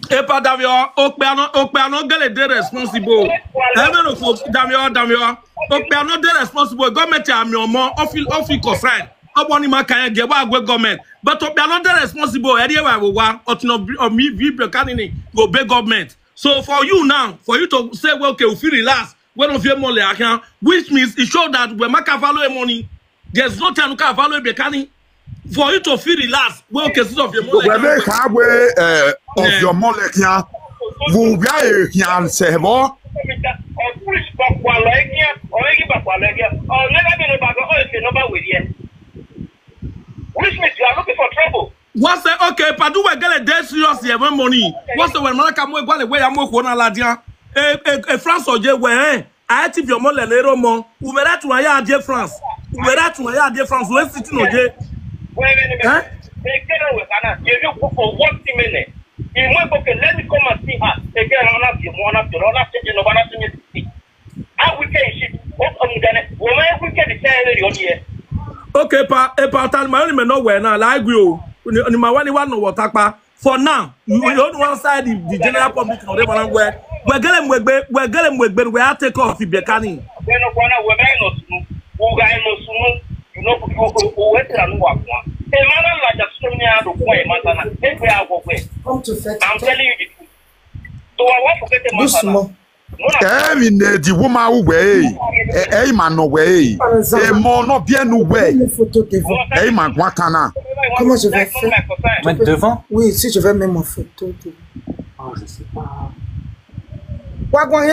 Epa Davio, Okpeano get a responsible. Damio, Okpeano de responsible. Government am your more official concern. I want him to get government. But to be another responsible, anyway, or me, go big government. So for you now, for you to say, well, okay, we feel relaxed, when of your money, which means it shows that when I can follow money, there's no time to follow Bekani. For you to feel relaxed, well, okay, of your money. Of your money, you say, well, which means you are looking for trouble. What's the okay? Padu we get a dead serious here when money. What's the when Malaka mo go away am ko na ladian. France oje we I tip your money lero mo. We better to aya de France. We better to aya de France. We sitting oje. They get away kana. You look for 1 minute. You want okay, let me come and see her. They get on you one after another sitting over that. How we can shit. What on the woman we can say on here. Okay, tal my only no where now like you. Ni ma wani one no watakpa. For now, you don't one side the general public no dey wan where we get them we are take off the Bekani. We no gonna we no sunu. We guy no sunu. You know we wait and work one. E man like just sunu ni ado ko e man na. E we are go we. I'm telling you the truth. So I want to get the man. The woman way, man no way, more no bien no way. Man, quoi cana? Comment je vais faire? Mettre devant? Oui, si je vais mettre ma photo. Oh, je sais pas. Quoi?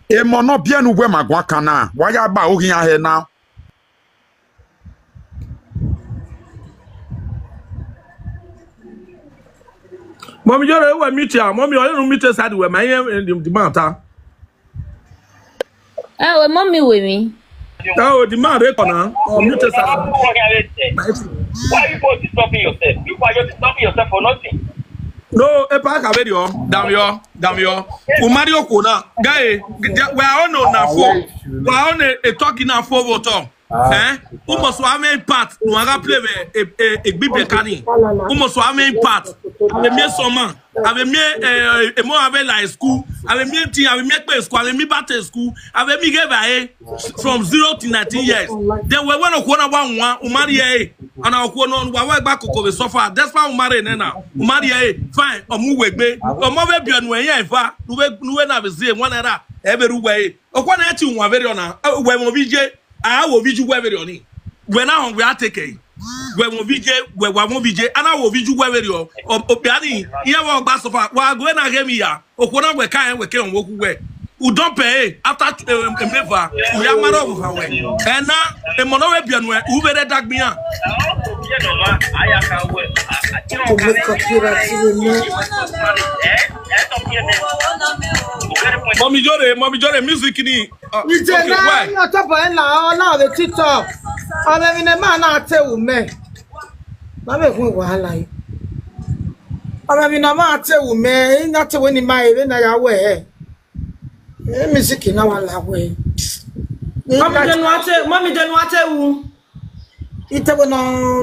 Et mon no bien no way, ma quoi cana? Why about rien here now? Mommy, you're a meteor. Mommy, I don't meet us at where my demand. Oh, mommy with me. Oh, demand reckoner. Or meet us. Why are you supposed to stop yourself? You are just stopping yourself for nothing. No, a pack of video. Damn you. Umario Kona. Guy, we are on now for. We are on a talking now for voter. Almost one main part. No, I play a big Bekani. Almost one main part. Avec mes sommants, avec mes moi avec la school, avec mes tea, avec mes play school, avec mes battle school, avec mes gave from 0 to 19 years. Then we went on one, umari and I go on wa back ko suffer. That's why umari na. Umari fine, omu wegbe. Omo we bian we yan fa, nu na be say one era everywhere. Okwa na ti unwa very on we mo bije, I wo biju we very on. We na we are take we won VJ, we won VJ, and I will VJ wewe opiani. Here we go so far. We are going to game here. Okona we can we can work we. We don't pay after never. We are mad over we. And now the mono we bian we better tag me. Mommy Jore, music ni. Okay, why? Not top of now the TikTok. I mean, a man I tell me. I mean, wahala. I mean, a man tell me not to win my even I away. Music in our way. Mommy don't want to. It no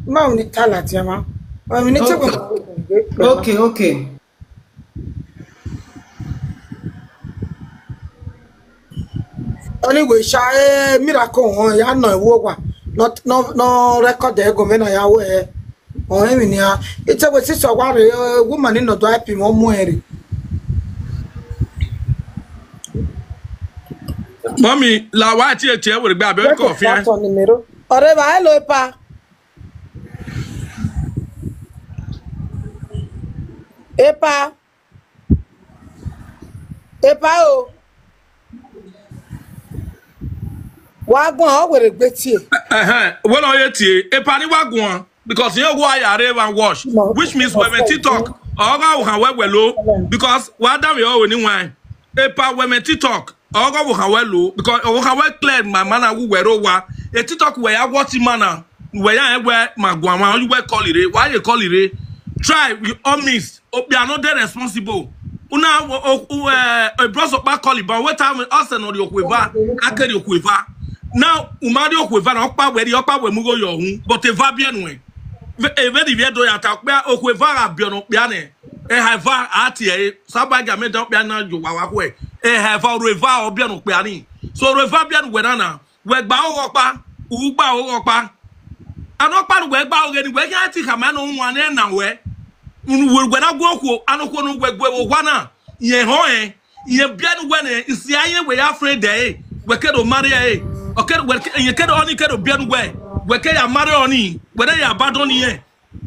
Mount Talat, Yama. I mean, it's Okay. Anyway, shy miracle, ya no wowa. No record there go mena ya we. Oh, I mean, yeah, it's a sister woman in the drive him one more. Mommy, la wa ti e che we gba be coffee. Ore ba hello pa. Epa o. Wagon o were gbe tie. When o ye tie, epa ni wagon because you go ayare and wash, which means when TikTok o ga han we lo because wa da me o ni wan. Epa when TikTok o ga wo han we lo because o han we clear my mana wo wero wa. E TikTok we ya watch mana we ya we magwan ma you we call ire. Why you call ire? Try we all miss. We are not there responsible. Una a bros of back call but what time us and on your quiver, I carry your quiver. Now, Umadio quiver, Okpa, where the upper will move your home, but a Vabian way. A very vedo attack, where Oquivara Biono Piane, a have Atia, Sabaga made up Piana, you are away, a have a Reva or Biano Piani. So Revabian Wenana, where Bao Okpa, Uba Okpa. And Okpa, where Bao getting where I think a man on one end now where. When I go, I don't know where Wana, ye hoe, ye bien when is the eye we are afraid day, we can marry, okay, you can only get a bien way, we can marry on ye, whether you are bad on ye.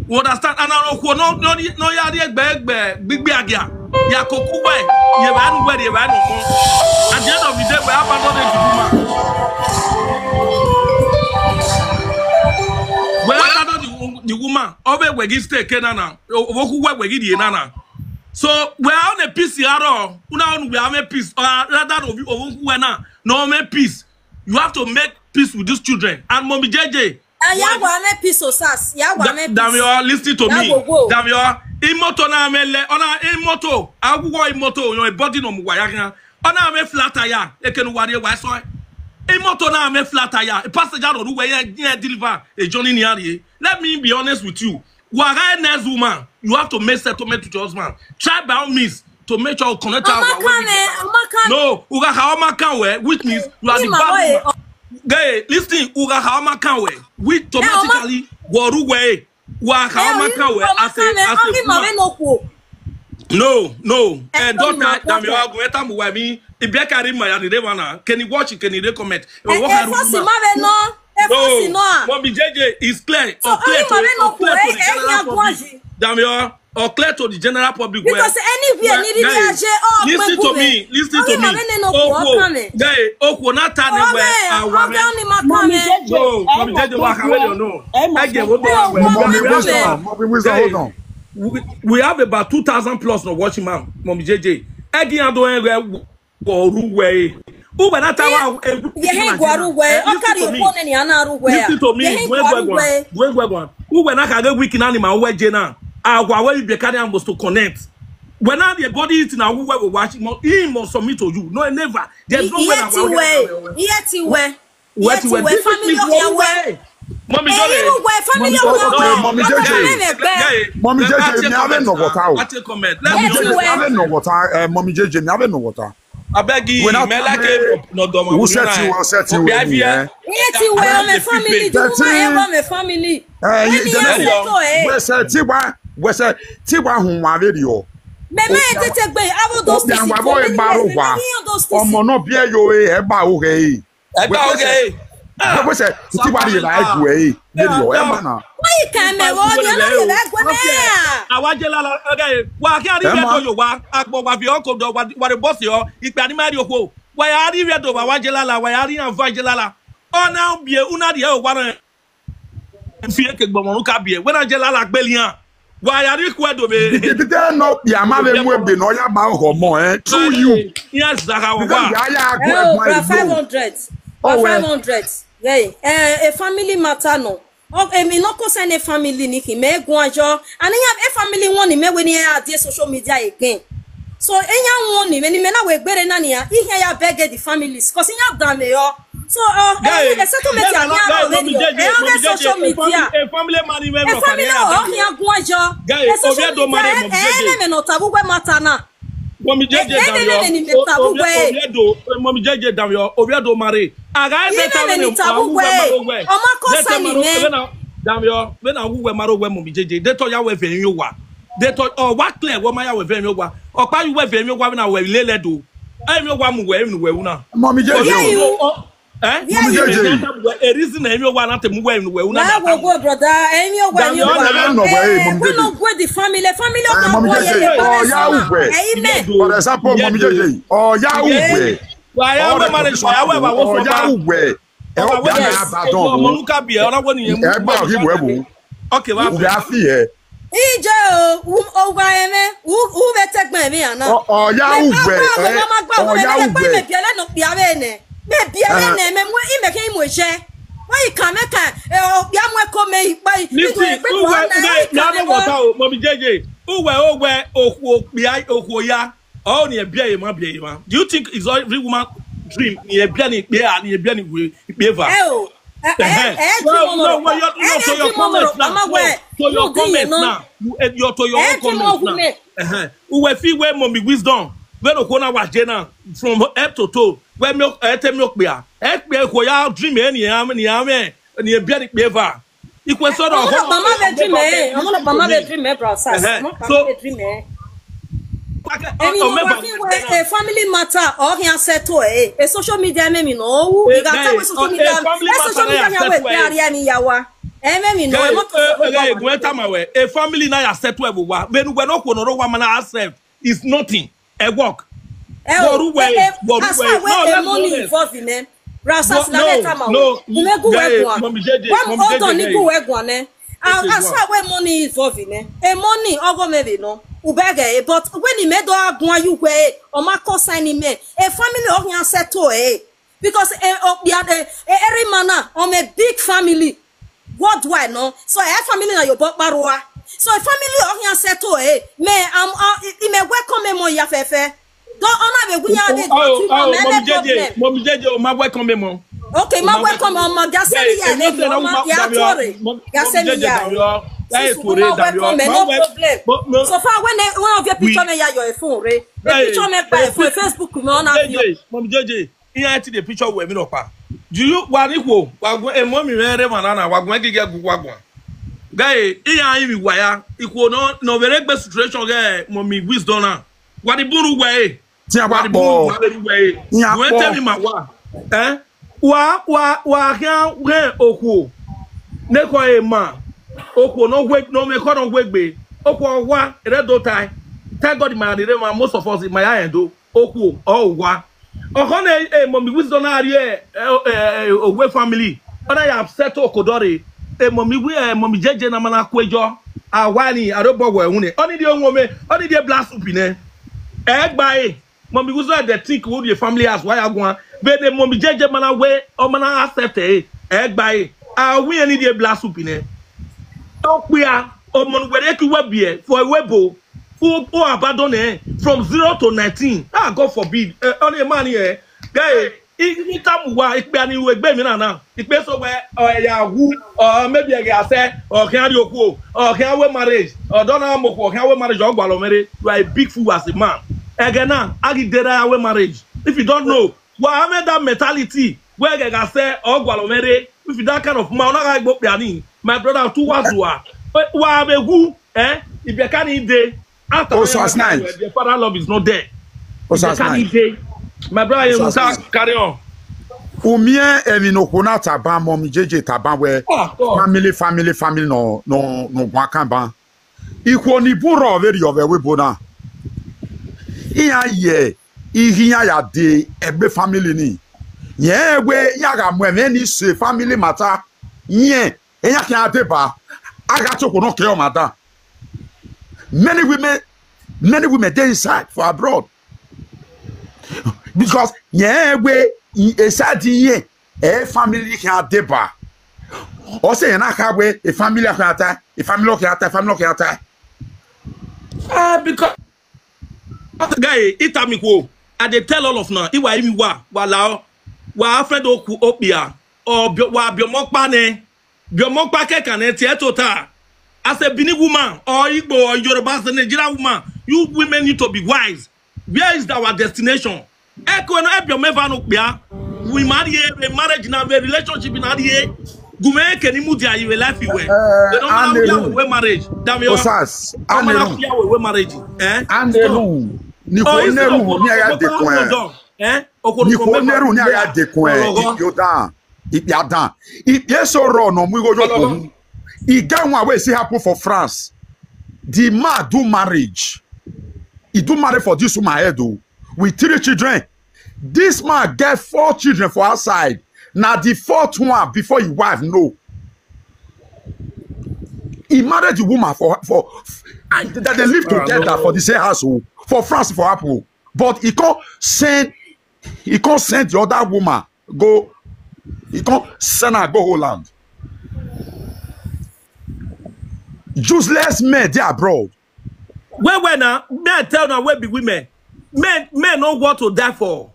What I start, and I don't know, no, ya bag, big bag, ya cocoa way, ye ran where you ran. At the end of the day, we are abandoned the woman over where he stay Kenana, where he nana. So we are on a peace here. We have a peace, or rather of you no make peace. You have to make peace with these children. And Mommy JJ. Make peace o sas. Damio, listen to me. Damio, imoto na mele, ona imoto. Agugo imoto, your body no muwayaka. Ona me flataya. Ekenu wari wa so. Imoto na me flataya. A passenger no way deliver a journey near. Let me be honest with you. Wara next woman, you have to make settlement with your husband. Try by all means to make sure connect our No, uga haoma kanwe, which means you are the bad woman. Guy, listen, uga haoma kanwe, which automatically waruwe. Wa haoma kanwe as a woman. No. Don't damn you are going to move me. If you carry my adivana, can you watch it? Can you recommend? No, Mommy JJ is clear. Clear to the general public. Because anywhere listen to me. Okwo not turn Mommy JJ, no. We have about 2,000 plus no watching man, Mommy JJ. Again, don't way. Listen to me. When I can get weak in animal, where Jenna, our be carrying was to connect. When I the body eating, I will watch him or submit to you. No, never. There's no way. Mommy JJ, never know what I beg you, who set you family. Tiwa who my video. Ọmọ náà bí ẹ yóò ẹ bá o rẹ yìí. Wọ́n ṣe títí wá ní ìlà ẹ̀kú ẹ̀ yìí lédi ọ̀ ẹ̀ mọ̀ náà. Wọ́n yìí kàn mẹ́wọ́ ní ọlọ́yìn lẹ́gbọ́n náà. Àwa jẹ́ lára ọ̀gá wa kí àríwí ẹ̀dọ̀ yóò wá àpò wà fi ọkọ̀ dọ̀ wà lè bọ́ọ̀sì ọ ìpè ànímọ́ ẹ̀rí oko. Wà á rí ẹ̀dọ̀ wà wá jẹ́ lára wà á rí àǹfà jẹ́ lára. Ọ̀nà bìí unadi ẹ̀ wà náà. fie ke gbomonu ka bie when ajela la gbelian wa ya ri kwedo be Did not be a man will be no ya man homo to you. yes zaka wa oh 500 500 yeah a family matter no of me no concern a family ni ki me gun ajo and a family one ni me we ni ade social media again so enya one ni me na we gbere na ni ya ihe ya beg the families cause enya dan me yo so the settlement ya na social media a family man me no family o ya gun ajo obi do mare mo jeje me no tabu we matter na Mommy JJ Mommy JJ Damio, Obiado Mare. Aga Damio, when I were Maro when Mommy JJ, they told you were very you were. They told oh what clear what my were very you were. Or why you were very you were when I were lele do. I know one way now. Mommy JJ. Eh? A reason I know one at the way we will not go, brother. And you were no go the family Amen. For example, Mommy JJ. Oh, Yahweh. Why are marriage? Okay, well, Ijo over eme who be take me ana oh Yahweh oh Yahweh me biele no biare ne me biele ne me mo ime ke mo je why can make ya mo ko me ipa listen na water o Mommy JJ uwe okuo ya all ne bia ye ma do you think is every woman dream ne bia ni pe a ne bia ni we beaver no, to your comments now. You're to your own comments now. We feel where Mommy wisdom. Where the corner was Jenna from head to toe. Where milk, milk beer. Who ya dream any army, and you bear it beaver. It was sort of Mama dream, process. So, a family matter or he said to a social media me no we got social media a family now set to when we no kono wa man accept is nothing a work money involved in a money over maybe no ubege but when he made agwa you way o ma ko sign me a family of yan settle because every man on a big family worldwide no so a family na your barua so a family of yan settle me me welcome mo ya fefe don't honor me gunya Mommy JJ o ma welcome mo okay ma welcome mo gaseli ya ne ya tore gaseli ya so far when one of your picture me ya your phone re the picture me by Facebook me on you Mommy JJ here the picture we me no pa do you wariwo wagun e mommy mere manana wagun gige gugwagun guy iya yin waya iko no very best situation guy Mommy wisdom na wadi buru we ti abapo we tell me ma wa wa kan we oku ne ko e ma Oko no wake no me no wegbe oko wa redo tai thank God my most of us in my hand do oku oh wa oko na Mommy wisdom na re owe family ona ya upset okodore Mommy Mommy JJ na mana kwejo awani arobowo ehun ni oni di ohun me oni di blast up ne gba Mommy wisdom the think wo the family as why agwan be the Mommy JJ mana we o mana accept gba awi any di blast up ne Okwia omon were ki webie for a webo who abandon from 0 to 19 God forbid only man here guy itam wa ipe ani we gbe mi na ipe so we ya hu or maybe I say or kan ri oku or kan we marriage or don na mo ko kan we marriage o gba lo mere you are a big fool as a man again now agidera we marriage if you don't know what made that mentality where I say o gba lo mere if you that kind of man na ga gbo pe ani my brother two was wa begu if you can day after the father love is not there my brother you must carry on umie emi no kona taban Mommy JJ taban we family no gwakan ban iko ni buro very of we bona iya ye ihiya ya de egbe family ni ye we ya ga mo emi ni se family matter yen enya can deba agacho ko no care madam. Many women they inside for abroad. Because yeah we a family can deba. Or say na ka we a family can ata. Because guy itamiko I dey tell all of now iwa imi wa lao wa friend oku opia or wa biomokpa ne biomokpa keka ne tie tota as a Bini woman or Igbo or Yoruba Nigerian woman, you women need to be wise. Where is our destination? We marry a marriage now, a relationship in Adie. Gume Kenimudia, you will life you way. They don't have a marriage. Damn you. We marriage. Andelu. Nikoneru ni aya de coin. Nikoneru ni aya de coin. Yodan. Ipiadan. Ipieso ro no mu go jo. He got one way see happen for France. The man do marriage. He do marry for this woman here though, with 3 children. This man get 4 children for outside. Now the 4th one before his wife know. He married the woman that they live together for the same household for France for Apple. But he can't send the other woman go. He can't send her go Holland. Useless men they abroad. When now men tell now where be women. Men know what to die for.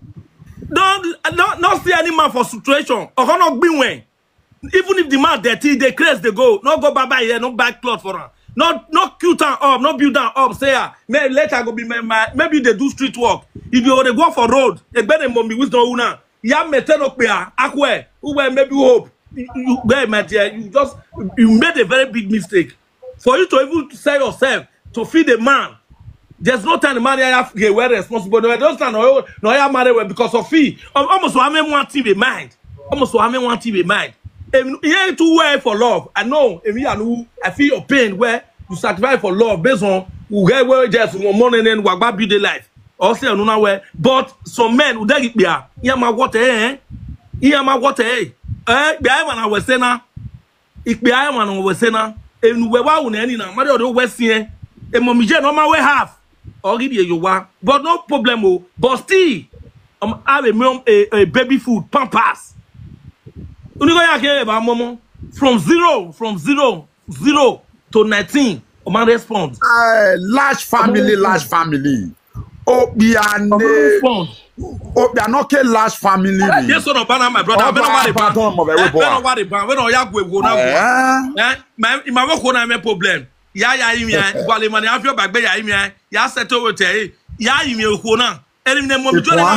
Don't see any man for situation. Or not be when. Even if the man dirty, they crazy they go. No go bye here, no back cloth for her. Not cute her up, not build her up. Say her, later go be maybe they do street work. If you they go for road, they better mommy with no una. Ya me turn up here, akwe, who maybe hope. You made a very big mistake. For you to even say yourself to feed a man, there's no time the man have to wear responsible. No, no, married because of fee. Almost what I mean one TV mind. Almost what I mean one TV mind. You ain't too well for love. I know. I feel your pain where you sacrifice for love based on who get where just one morning and what build the life. Also, no where. But some men who get it there. Yeah, my water, eh? Yeah, my water, eh? Be I when I was saying now. If be I when I was saying now. And we were on any now. Mario do West here. And mommy no my way half. Or give you one. But no problem. But still, have a baby food pampers. From zero to 19. Man respond. Large family. Oh, they are not a large family. Yes, no, my brother. My problem. Ya settle with ya and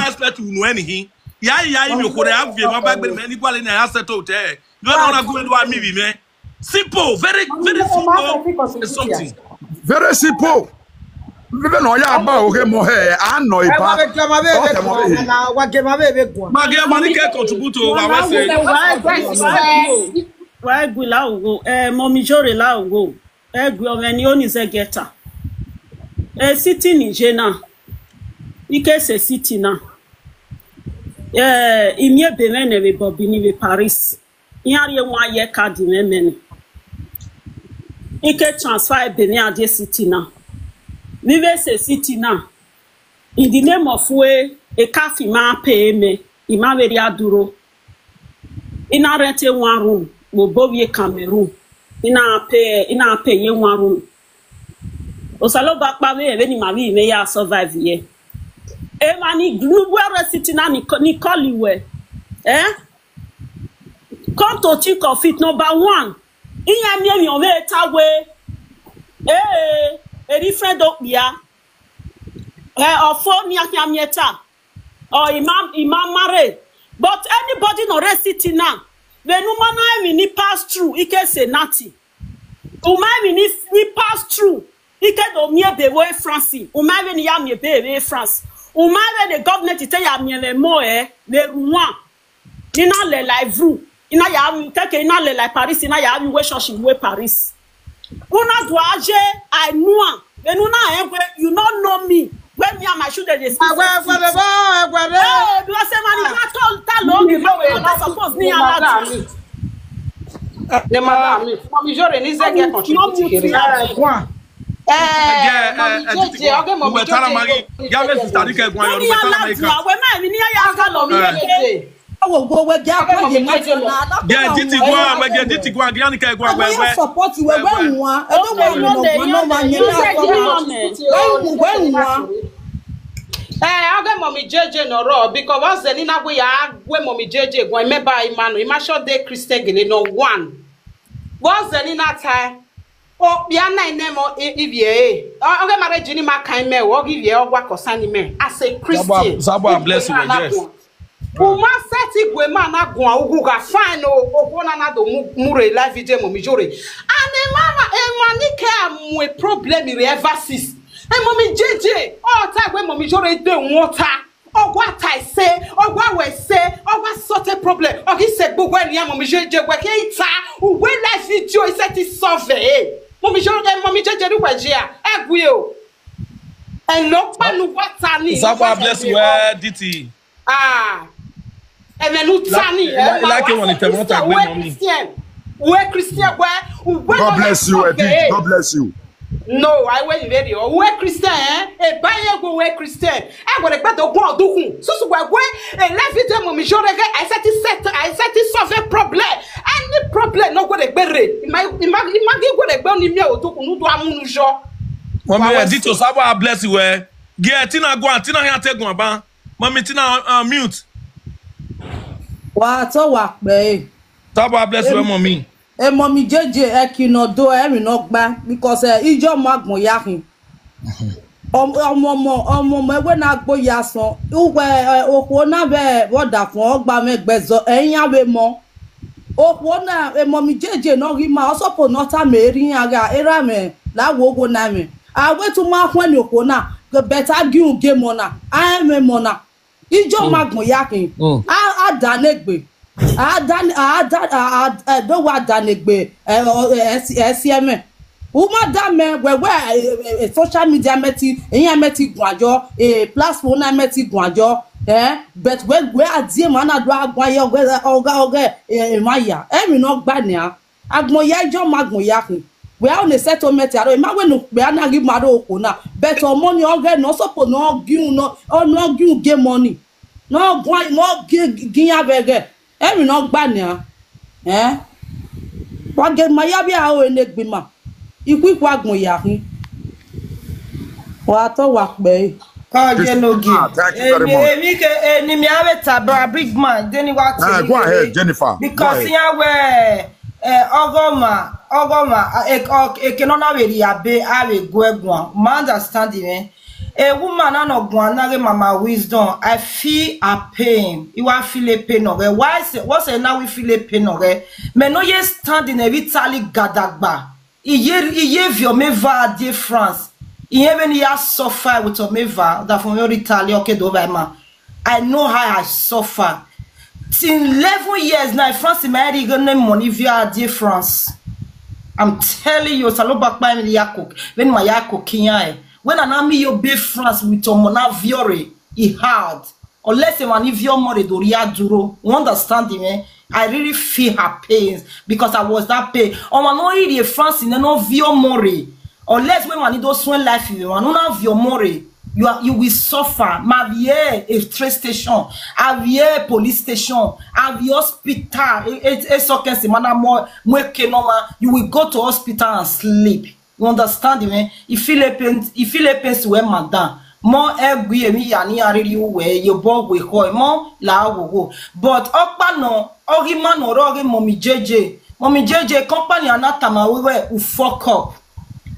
expect to know anything. Ya you could have my back anybody in settle there. You don't go to me, man. Simple, very simple. It's something. Very simple. Even no ya ba o mo he an no ipa. Ma ge money ke contribute o wa say. Why go la o mommy jore la o. Egu o ni oni se geta. City Niger na. Ike se city na. Imie Benin we Bobini we Paris. Yari 1 year card men. Ike transfer Benin ade city na. Vive se city na. In the name of way a cafe ma pay me. Ima veri aduro. Ina rente 1 room. Wo bobie Cameroon. Ina pay ye 1 room. Osalo bakpa we ni mari me ya survive ye. E mani glue city na ni call we. Come to think of it, number 1. Inya mi on we tawe. A different dog ya. Or for me amieta. Or imam marry. But anybody no rest city now. When umana ni pass through, ike say nati. Umai ni pass through. Ike do mie be way France. Umai ni ya mie be France. Umai the government ite ya mie le mo le Rouen. Ina le live room. Ina ya take ina le like Paris. Ina ya we church in way Paris. Una do age I know. When una you don't know me. When me and my children dey see. Do I say man you not tell long you know suppose me and that. Ne madame, mommy Jore ni zege contribute here. Mommy Tala Marie, Gabe sister Dike Gwan yo Tala Marie. We ma mi ni ya ga mommy Jeje. Go we ga kwa je ma na. Yeah, Titi Gwan, we get Titi Gwan, Gyan Dike Gwan we. Support we nwa. E do no ma nye na. Oge mommy Jeje no ro because was the nina we ya we mommy Jeje Gwan me ba imanu. Ima sure dey Christian gele no one. Was the nina time oh, bia na nemo ivie. Oge marriage ni ma kan me wo give ye ogwa kosani me as a Christian. Sabo bless you, yes. Uma seti gwe ma na gun ogu ga fine o na na do mure live video mommy Jore. And mama emanike am we problem we ever since. And mommy Jeje, all time when mommy Jore dey water. Ogwa tai say, ogwa we say, ogwa sort a problem. Ogi se gbogbo eniyan mommy Jeje we ke ita. We live video is set is solve. Mommy Jore mommy Jeje ru weje a. Egwe o. En lo pa nu water ni. Sabo bless you, DT. Ah. And then Utani, like you want to tell we're Christian, God bless you, Edith. God bless you. No, I went video. We're Christian, a buyer go we're Christian. I got a better one do. So we're going and left it mommy Jore. I said it solve a problem. Any problem, no go to bury. Imagine what a bunny meal to Nudo. Mommy, Edith, Sabo bless you. Get Tina go, Tina here take one ban. Mommy Tina mute. Wa to wa pe. Sabo bless you, mommy. Mommy Jeje ekino do emi no gba because ijo magbon yakin. Omo me we na gbo yasan. Uwe oko na be woda fun ogba megbezo eyin awe mo. Oko na mommy Jeje no ri ma osopo no ta me ri aga era me lawo ogo na me. Awe tu ma fun ni oko na go better giun game ona. Ame mo na. Ijo magbon yakin. Adanegbe. Do wa danegbe SCM. Uma dame we social media meti eyan meti gwajo platform na meti gwajo but we adie ma na do agwan ye oga maya emi no gba ni agbon ya ijo magbon yakin. We are on a settlement. I don't know we are not give maro okona. But money oga no suppose no give no or no give get money. No go no give abege. Emi no gba ni wa ge maya bi a o enegbima iku agbon yakin wa to wa pe Thank you very much. Ni mi awe tabra big man deni wa ti. Go ahead, Jennifer. Because here we ogoma ekenona we abe awe go egwan. Ma understand me. A woman no go na mama wisdom. I feel a pain. You are feel a pain or why say what's now we feel a pain or me no ye stand in a vitally gadagba. Iye vio me va de France. Even ya suffer with a meva that from your Italy okay do by ma. I know how I suffer. Since 11 years now, France is my money via de France. I'm telling you, salo back by me yakok. When my yakok kinya. When an army obey France with a mona viore, he hard. Unless a man if your money do ria duro. You understand me? I really feel her pains because I was that pain. On my no France in no vio more. Unless when man don't swing life you don't have your more. You will suffer. Ma vie a train station, a vie police station, a vie hospital. It's okay, you will go to hospital and sleep. You understand me? If Philippines were madam, more egg me yani already way your bog we call more la go. But okpa no, ogi man or ogi mommy JJ company anatama we were who fuck up.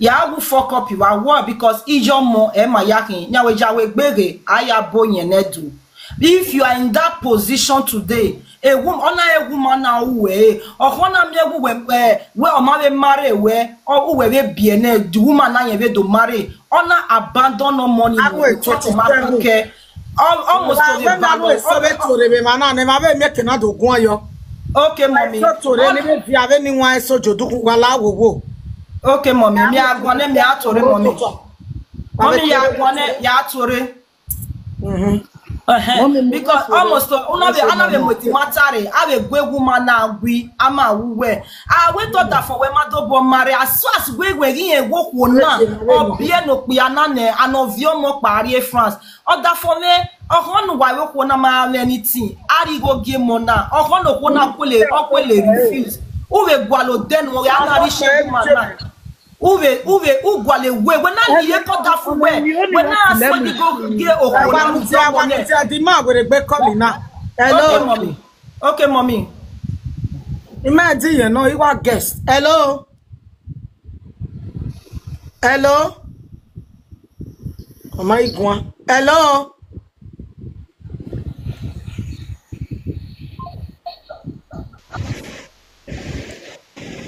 Ya will fuck up you are war because ijo mo e ma yakin nyawe jawe gbege aya bonye nedu. If you are in that position today, a woman now way or one of you where or marry where or we be the woman na ye do marry honor abandon no money to market almost to the okay mommy okay mommy me agone me atore mommy ya agone ya atore Because almost unabe motimatare ave gwegu mana gwi ama wuwe we thought that for we madobo mare as we yin egwo na obie no pe anane anovio mo pari France oda for me ohonu wa we ko na ma anything ari go game na ohonu ko na okole refuse uwe gwalo den wo ya na ri shegu mana uwe ugwale we na ye ko da fu we na so di go ge okona the man we gbe call now. Hello mommy. Okay mommy. Imagine you know you are guest. Hello. Am I going? Hello.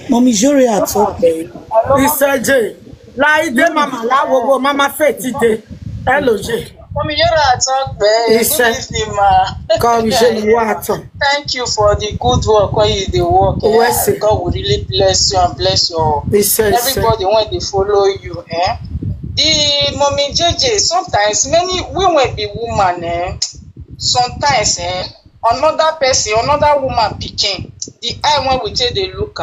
Mommy Jore at okay. Mr. J. Like the mama, la wo mama feti de. Hello J. Mommy Jore at okay. Good evening, ma. Come J water. Thank you for the good work when you dey work. God will really bless you and bless your everybody when they follow you. The Mommy JJ, sometimes many women be woman. Sometimes another person, another woman picking. The eye when we take the look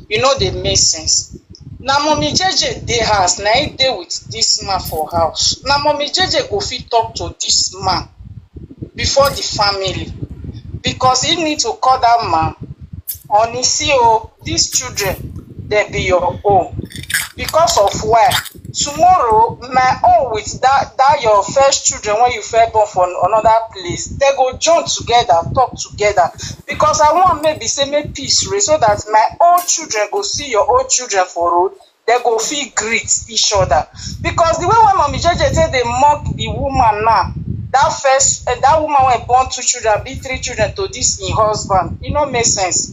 you know they make sense. Now Mommy JJ dey house, now he dey with this man for house. Now Mommy JJ go fit talk to this man before the family. Because he need to call that man on his CEO, these children, they be your own. Because of why? Tomorrow, my own with that your first children when you first born from another place, they go join together, talk together. Because I want maybe say make peace raise so that my own children go see your own children for road, they go feel greet each other. Because the way when Mommy JJ say they mock the woman now, that woman when born 2 children, be 3 children to this in husband, it don't make sense.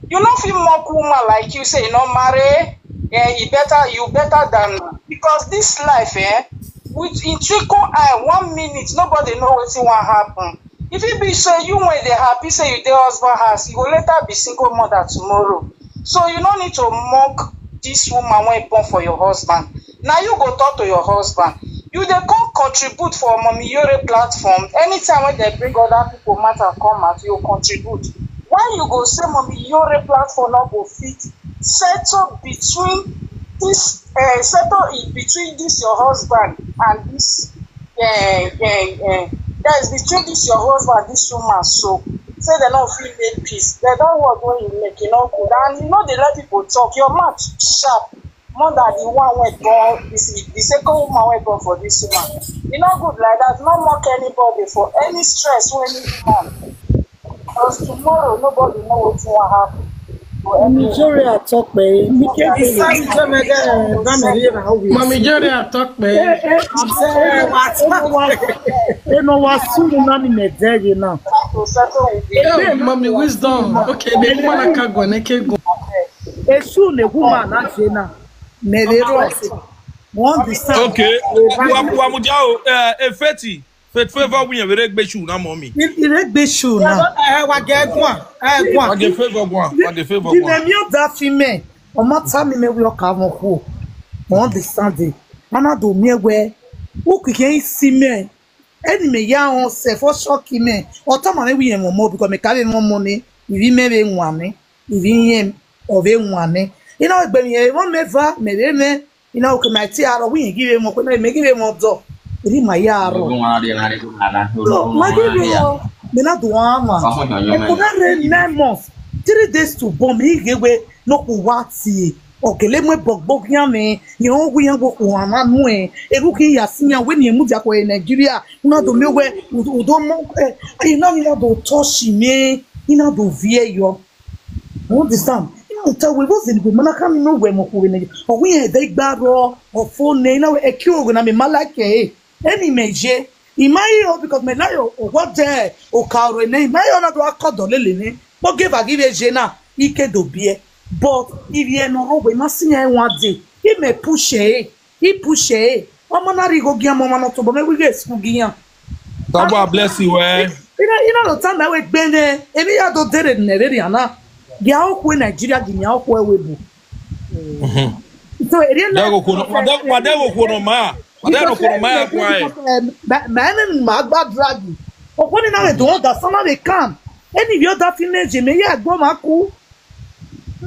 You don't feel mock woman like you say, you know, marry. You better than, because this life, with in trickle eye, 1 minute, nobody know what will happen. If it be so, you when they happy, say you their husband has, you will later be single mother tomorrow. So you don't need to mock this woman when born for your husband. Now you go talk to your husband. You they come contribute for Mommy Jore platform. Anytime when they bring other people matter come out, you contribute. When you go say Mommy Jore platform not go fit. Settle between this your husband and this that is between this your husband and this woman. So say they don't feel make peace. They don't work when you make good. And you know they let people talk. Your mouth sharp more than the one went born. The second woman went born for this woman. You know good like that. Not mock anybody for any stress when you man. Because tomorrow nobody know what will happen. Mommy Jore at talk me. Mommy Jore at talk me. Mommy wisdom. Okay, the woman can go naked go. Soon the woman actually now. Okay. Feti. Fet favor we have reg beshu na mommy. Reg beshu na. Wa get one. Wa get favor one. Wa get favor one. The me that female. O ma ta mi me we o ka mo ko. Mo understand it. Mana do me we. O ku ken si me. Eni me ya on se for shock me. O ta ma me we yen mo because me carry no money. We me be nwane. We yen o be nwane. You know gbe me won me va me be me. You know ke my ti aro we give mo ko na me give mo do. Iri mayaro. No, my baby, me not do ama. E ko na re 9 months, 3 days to bomb. He give no ko wati. Okele mo bogbog yan me. Yan wo yan go ko ama nu e. Egu ki yasinya we ni mu dia ko Nigeria. Una do me we u do mo e na me do touch me. Ina do vie yo. You understand? Tell we was in good man can no we mo ko we o we e dey gbaro o phone na we e ki o na me malake. Any meje imayo because me layo o what there o kauro ne imayo na do akodo lele ni but give eje na ike do bie but if you no ho we masinya e one day he me push omo na ri go gian mo na to bo me we get school gian God bless you you know the time that we bene emi ya do dere ne re ana dia o ku Nigeria gi nya o ku ewebu so eri na go ko no ma. Man, magba dragi. Okwoni na we do understand na we come. Any other finish me ya gbo maku.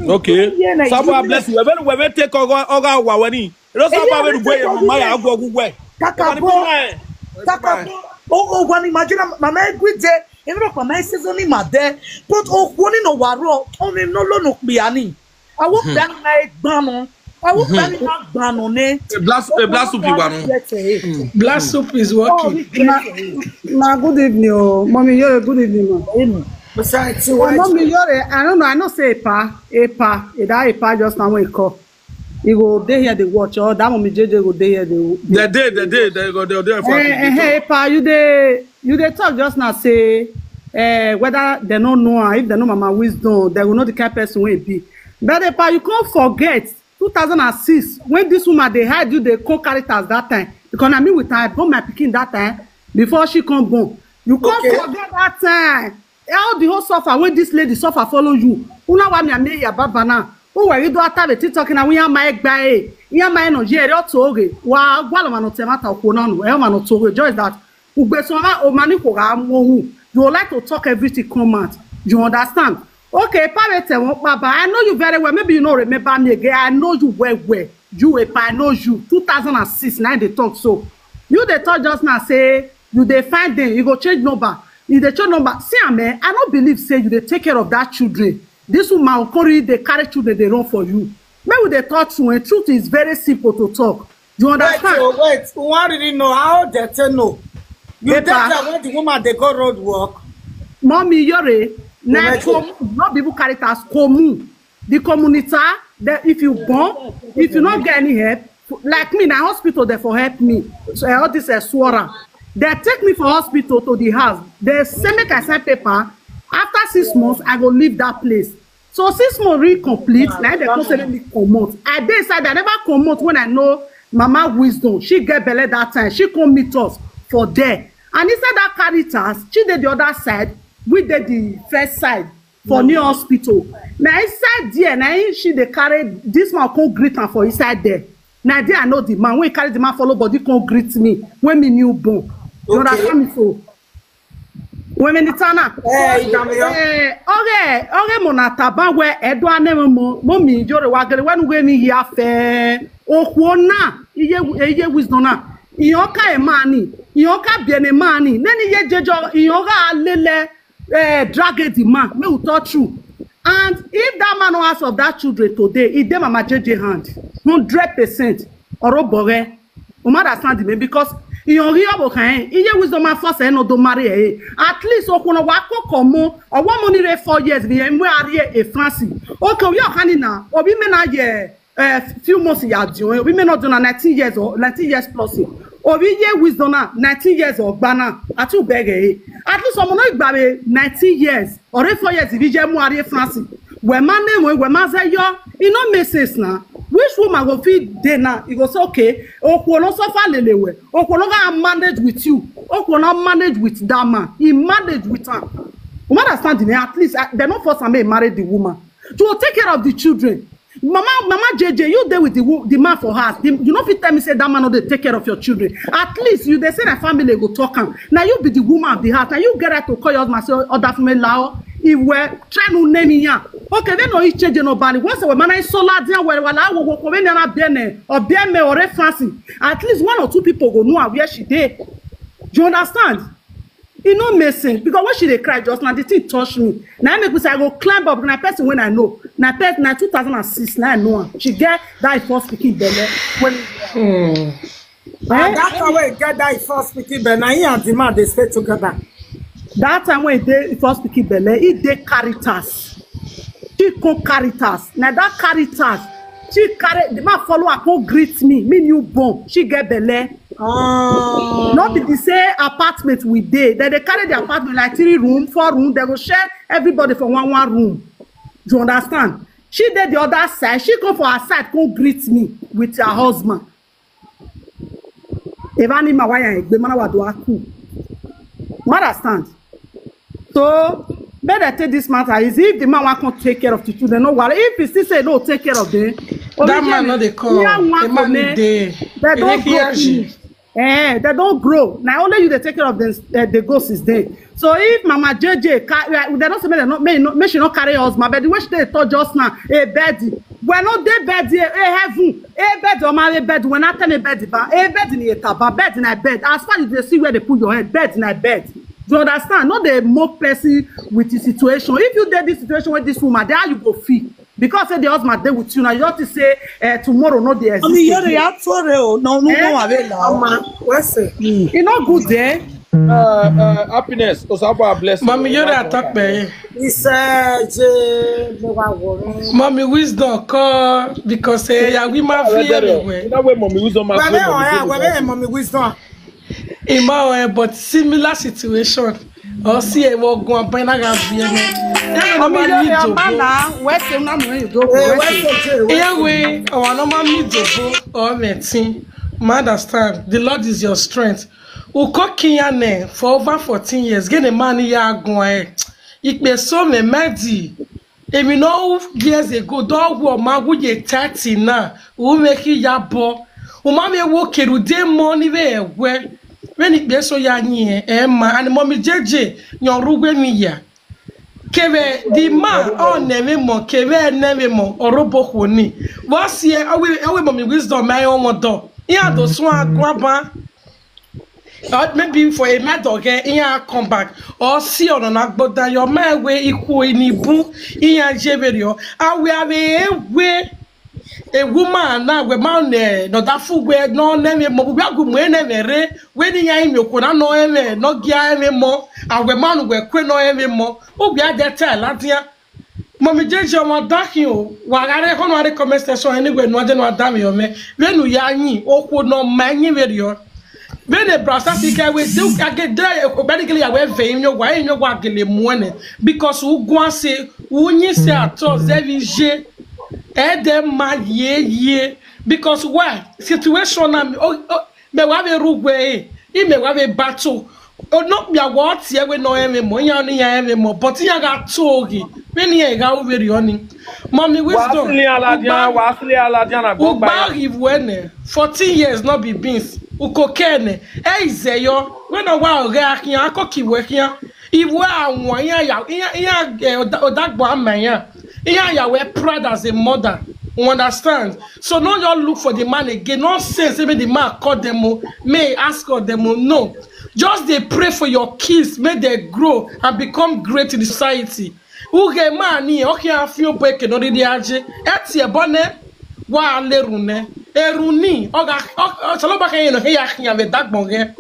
Okay. Someone bless you. We will take oga wawani. Rosa ba we gwe mama ya agwo gwe. Kakabo. Oh, one imagine mama egwide. Even if mama season ni made, but okwoni no waro, only no lo no biani. I won't ban my gbanu. I won't ban my gbanu ne. Blast soup you Blast soup is working. Ma good evening, oh. Mommy, you're a good evening, ma. Besides, Mommy, you're I don't know. I know say epa just now when call. You go there here the watch or that Mommy JJ go there here the day they go there for hey pa you dey talk just now say whether they don't know if they know Mama Wisdom they will know the kind person wey be but pa you can't forget 2006 when this woman they hide you the co-characters that time because I mean with her I born my pikin that time before she come born you can't forget that time how the whole suffer when this lady suffer follow you una wa mi ame ya baba na o we do atabe TikTok na we yan ma egba yan ma no je ere otoge wa gwalo ma no temata okwo na no e ma no toge just that ugbeso ma o mani ko ga mohun you like to talk everything come out you understand okay parete won baba I know you very well maybe you no remember me again I know you well you I know you 2006 now they talk so you dey talk just now say you dey find them you go change number you dey change number see am I no believe say you dey take care of that children. This woman they carry children they run for you. Maybe they talk to and truth is very simple to talk. You understand? Wait, one really know how they tell no. You tell that when the woman they go road work. Mommy, you're not people carry it as common. The community that if you born, if you not get any help, like me in a hospital, they for help me. So all this is swara. They take me for hospital to the house. They send me a paper. After 6 months, I go leave that place. So 6 months really complete. Now they consider me come out. I decided I never come out when I know Mama Wisdom. She get belly that time. She come meet us for there. And inside that Caritas, she did the other side. We did the first side for new hospital. Now inside there, now she they carry this man come greet her for inside there. Now there I know the man. When he carry the man follow body come greet me when me newborn. You understand me so? Women itana monataba we edo anemo momi jore wagere wenu we mi ya fe okwona iye Wisdom na iyoka emani iyoka bienemani neni ye jejo iyoka lele drag the man me talk true and if that man no ask of that children today it dey Mama JJ hand 100% orobore o ma understand me because Iyon ri obo kan iye Wisdom ma force no do marry at least okuno wa kokomo owo mo ni re 4 years bi enwe are e France okay we are na obi me na ye few months ya dion obi me no do na 19 years or 19 years plus obi ye Wisdom na 19 years or gbana ati ubege at least omo no igba be 19 years or 4 years bi je mu are France we man name we man say yo e no make sense na. Which woman go feed day now? You go say okay. Okwono suffer lelewe. Okwono can manage with you. Okwono manage with that man. He manage with her. You understand me? At least they not force me marry the woman to take care of the children. Mama JJ, you there with the man for her. You know, if you tell me say that man no dey take care of your children. At least you they say that family go talk am. Now you be the woman of the house. Now you get her to call your husband say other family lao. If we're trying to name here, okay, then no each change nobody. Once a woman is so large, where we go when you're bene or bene or fancy. At least 1 or 2 people go know where she did. Do you understand? It no make sense because when she dey cry just now, the thing touch me. Now I make me say I go climb up. Na person when I know. Na 2006. Now I know her. She get that first speaking belly when. That's how we get that first speaking belly. Now he and the man they stay together. That time when they first speaking belly, he dey Caritas. She come Caritas. Now that Caritas, she carry the man follow her come greet me newborn. She get belly. Not be the same apartment we dey. Then they carry the apartment like 3 room, 4 room. They go share everybody for one room. Do you understand? She did the other side. She come for her side, come greet me with her husband. Evani mawaya egbe mana wa do aku. You understand? So better take this matter is if the man want to take care of the children, no worry. If he still say no, take care of them. That man no dey come. The man dey. They don't go finish. They don't grow. Now only you they take care of the ghost is there. So if Mama JJ, they don't say may she not carry husband, but the way they thought just now, a bed. When not they bed, a heaven, a bed or my bed. When I tell a bed, a bed in a taba, bed in a bed. As far as they see where they put your head, bed in a bed. Do you understand? Not the mock person with the situation. If you did this situation with this woman, there you go feel. Because the husband there with you now, you don't to say tomorrow not the exist. It's not good there. Happiness. Osaba bless. Mommy, you're attack me. Mommy wisdom call because we might fear. That way, mommy wisdom. Mommy wisdom. In my way, but similar situation. Or see a walk go and buy a way, or no man need to go or medicine. Understand, the Lord is your strength. Uko for over 14 years, get a man here going. It may so me medi. If you know years ago, dog will magu ye 30 now, who make it ya bo. Umame walk it with them money where. When it be so young, Emma and Mommy JJ, your Rubenia. Keve, the man, oh, never more, Keve, never more, or Robo Honi. Was here, I will Mommy wisdom, my own door. Yeah, those one, grabber. Maybe for a mad dog, yeah, come back. Or see on an but that your man way equal in the boom, in a jeverio. I will have a way. A woman now we man no that food we no name mo we go mo na when yan mi ko na no eme no gia eme mo and we man we kwe no eme mo obi ade tell latia Mommy JJ mo dakin o wa gare ho no comment section anyway no ade no adam yo me when you yan okwo no manyi we yo when the brasa sika we do get there obedically ya we vein yo wa gele mo ne because u go say u nyi say ato zevije ma ye because why situation na me wa be rugwe me wa be battle no be what here we no eme mo yan ni ya eme mo but ya ga togi me ni e ga over yoni mommy wisdom wa asli aladian na go ba give when 14 years not be beans ukokene eizeyo when no wa ore akin akokiwe kian iwe awon ya odagbo amanya yeah, we're proud as a mother. You understand? So now you look for the man again. Not say maybe the man call them, may ask for them. No. Just they pray for your kids, may they grow and become great in the society. Who get money? Okay, I feel breaking no the age. Eti e bonne wa lerune. Eruni. Oga saloba kan no he akin ave dagbonge.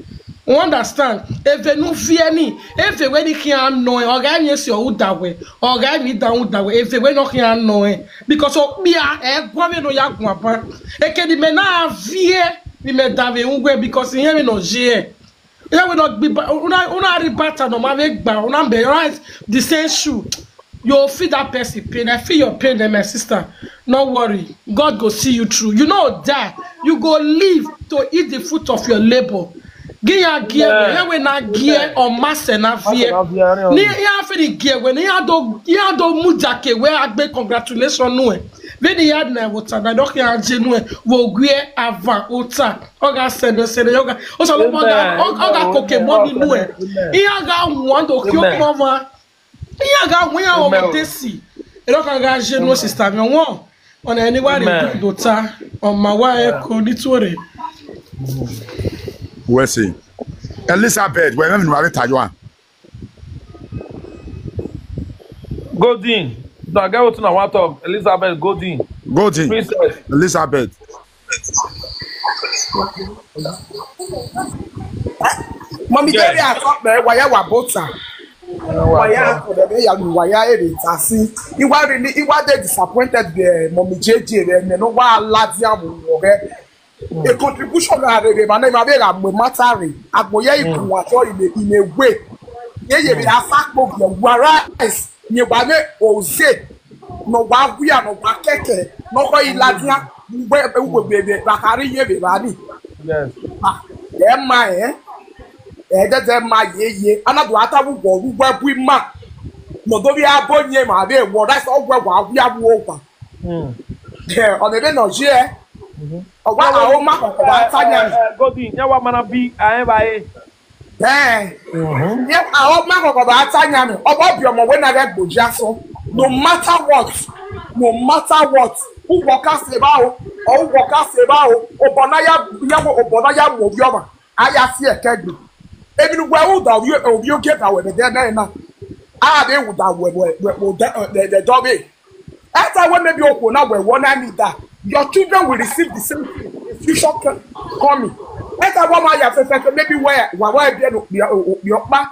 You understand? If you fear me, if you when you can't know, or guys your that way, or guys me down that way, if you when you can't know, because of me, I no yaguapa. Eke di mena fear, we may have a because you have no G. That will not be una rebata no make ba una be right the same shoe. You feel that person pain. I feel your pain, my sister. No worry. God go see you through. You know that you go live to eat the fruit of your labor. Gear, we na gear or master na fear. Ni ya fi the gear when ya do mujake where I be congratulations no. When the yard na water na do ya jenue wo gwe ava ota. Oga send yoga. O so oga koke money no. Ya ga want to kill mama. Ya ga wen ya o tesi. E do ka ga jenue sister me won. On anywhere dota on my way ko nitore. We see Elizabeth, where we are Taiwan. Godin. The guy who want to talk. Elizabeth Godin. Princess Elizabeth. Mommy, baby, I thought why you were both. Why you were disappointed. Mommy JJ, and you know why Ladia. A contribution my name matter agboye ikun ato in a way ye be afack book your rise ye ba me oze no wa wi no wa keke no ko iladia we bakari ye be ba ni yes ma de ma ye anadu atabu go rugba bu ma no do bi abonye ma be wo that's all we wa wi abu opa on the no je Owa awo ma ko wa tanya. Godi, nyawa mana bi aye bae. Yeah, awo ma ko wa tanya me. Obo bi omo we na get gboja so. No matter what. Who work as about or who work as about Obonaya mo bioma. Aya si ekegbe. Even where would you get our there now? Ah, they would have the dobby. After when maybe you now where one I need that your children will receive the same future coming. After one I have maybe where your man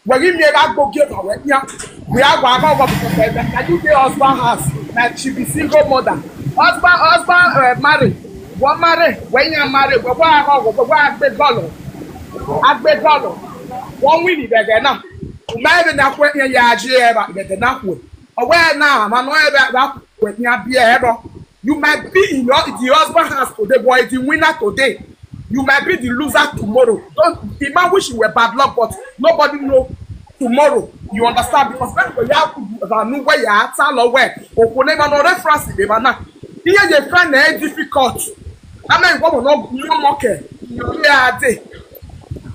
when you make that go get our we are going to because I do the husband house that she be single mother. Husband married. One married when you married, but I beg God. One winning again now. Maybe not when you are here, but the enough way. Aware now, Manuel, that when you are here, you might be in the husband house today, boy, the winner today. You might be the loser tomorrow. Don't imagine wish you were bad luck, but nobody knows tomorrow. You understand? Because when you have to know where you are, tell where, or never know reference, here you find it difficult. I mean, what no okay. Yeah, they.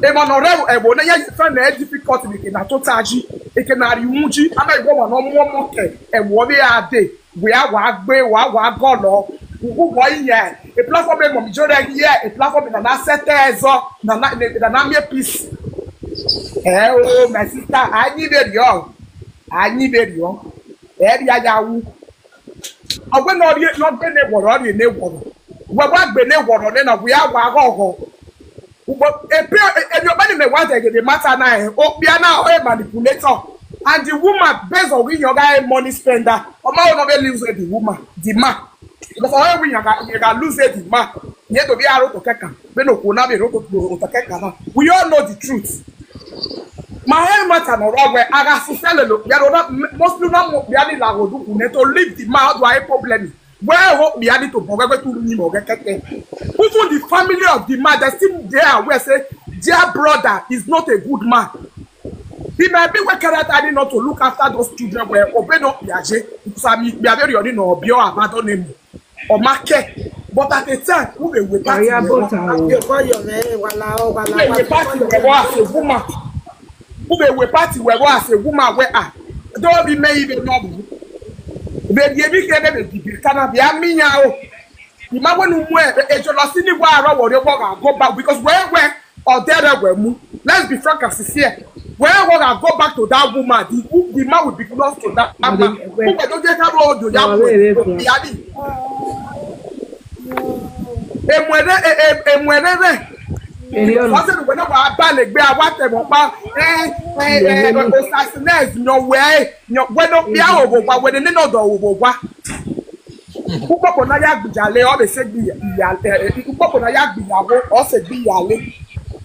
Ema no rew ebo na ya find it difficult be na to taji e ke na ri muji ama igbo no mo mo ke ewo be ade we wa gbe wa go lo wo wo yen a platform be mo jore here a platform na set ezo na me peace oh my sister anyi be rio e dia ya wu ogwe no be ne woro we wa gbe ne woro ne na we wa go but everybody may want to get the matter now. Oh, we are now a manipulator, and the woman based on when your guy money spender, or now not lose the woman, the man. Because all when you can lose the man, you have to be able to take him. We no kuna be able to take him. We all know the truth. My hair matter no wrong where I got to sell it. You are most people not be able to leave the man. Do I problem? Where hope be added to Bogago to me, even the family of the man that's still there where say their brother is not a good man. He might be working at not to look after those children where obey not Piaget, because I mean, be a very ordinary or bio abandon him or market. But at the time, who they will party as a woman. Who they will party where was a woman where I don't be made even noble. Baby, every day they cannot be a meow. You might want to wear a Jolasini war or your go back because where or there were move. Let's be frank and sincere. Where would I go back to that woman? The man would be close to that man. Who don't get a road to Yadi. Wasn't whenever I ballot, be a whatever, no way, no, when no be over, but when they know the over. Who pop on a yak jale or they said be who pop on a yak be or said be yale.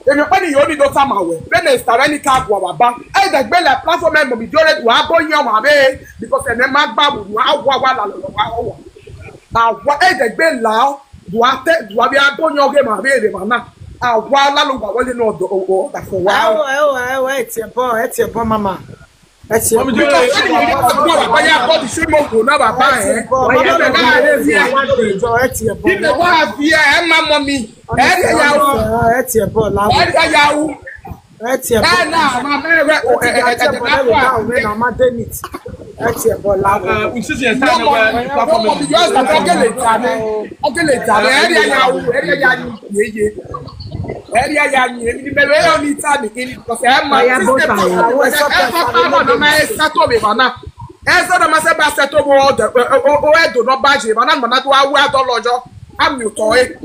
Then you only don't come away. When they start any car go about, I the bella platform member be joined to have on your way because the man babu now what the bell now do I take do I be upon your game of baby, man. While you know the wow, it's your boy, mama. That's your boy. Area yani ni bebe yo ni tani in because I am my sister settle me bana esa na ma se ba settle mo o do no baje bana na to awu atolojo am you to e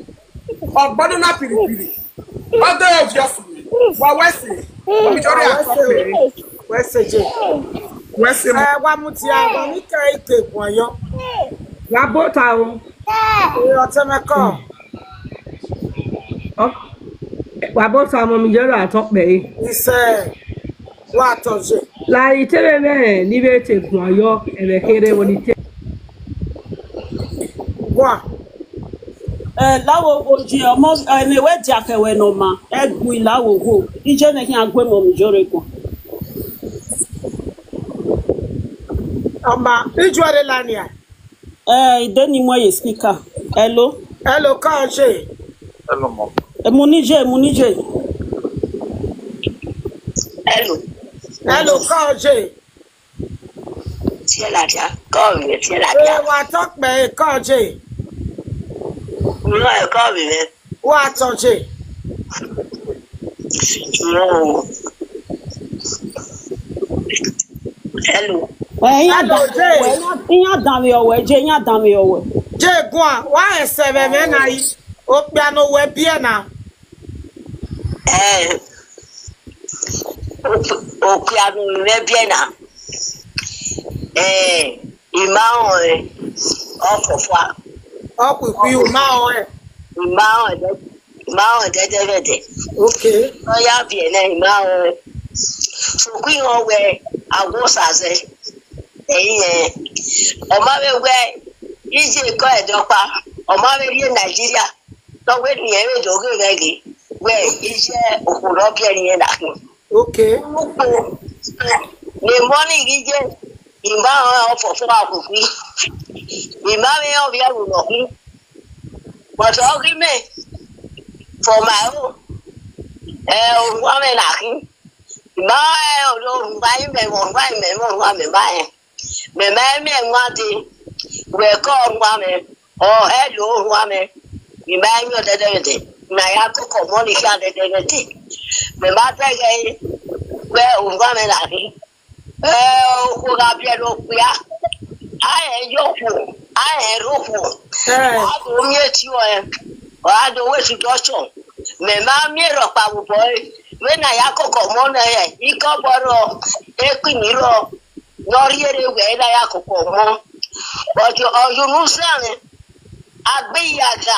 ogbodo na piripiri other of just wa wese mi jore akopere wese je wese wa muti awo mi ka ite kwon la bota o o temeko Wabo samo mi jero atop be ise wa toje la itebe me ni be te gun ayo ebe kere woni te wa lawo oji omo me we ti akewe no ma egun lawo go ije ne kin agwe mo mi jore ko ama ijuare lania ide ni mo ye speaker hello Hello, Kaji. Hello, mom. Munije. Hello. Hello, Kaji. Tiens la dia. Comme tiens la dia. Wa talk me Kaji. No, come me. Wa talk. No. Hello. Hello, Jay. Iyan dami owe, Jay, iyan dami owe. Jay, go on. Why is 7 men na yi? O piano we bia na. O piano we bia na. Imao ofofwa. Okuku imao Imao de. Okay. No ya bia na imao. So kwi o we agosase. Ọmọwé wẹ ìjì ìkọ́ ẹ̀dọ́pa ọmọwé rí Nàìjíríà lọ́wọ́ ènìyàn èrè ìdógó rẹ̀ wẹ iṣẹ́ òkúrọ̀ bí ẹni yẹn dàkún. Lè mọ́ ní ìdíje ìgbà ọ̀fọ̀ fún àkùkù ìgbà mi ọ̀bí ẹ̀rù lọ́kún. But ọ̀gímẹ̀ for my own òun wá mi nàkún. Ìgbà òun báyìí mẹ́wọ̀n báyìí. Me mwati we call woman or hello woman. Me man you the na yako komoni ka de. Me mata gay we woman la ri. Ko ga bia do pia. Ai yoku, ai roku. Ado mi eti o ado we si docho. Me ma mi ro pa bu boy. We na yako komona e. Iko boro ekwiniro. Noriere we na yakoko mo but you know say agbe yaga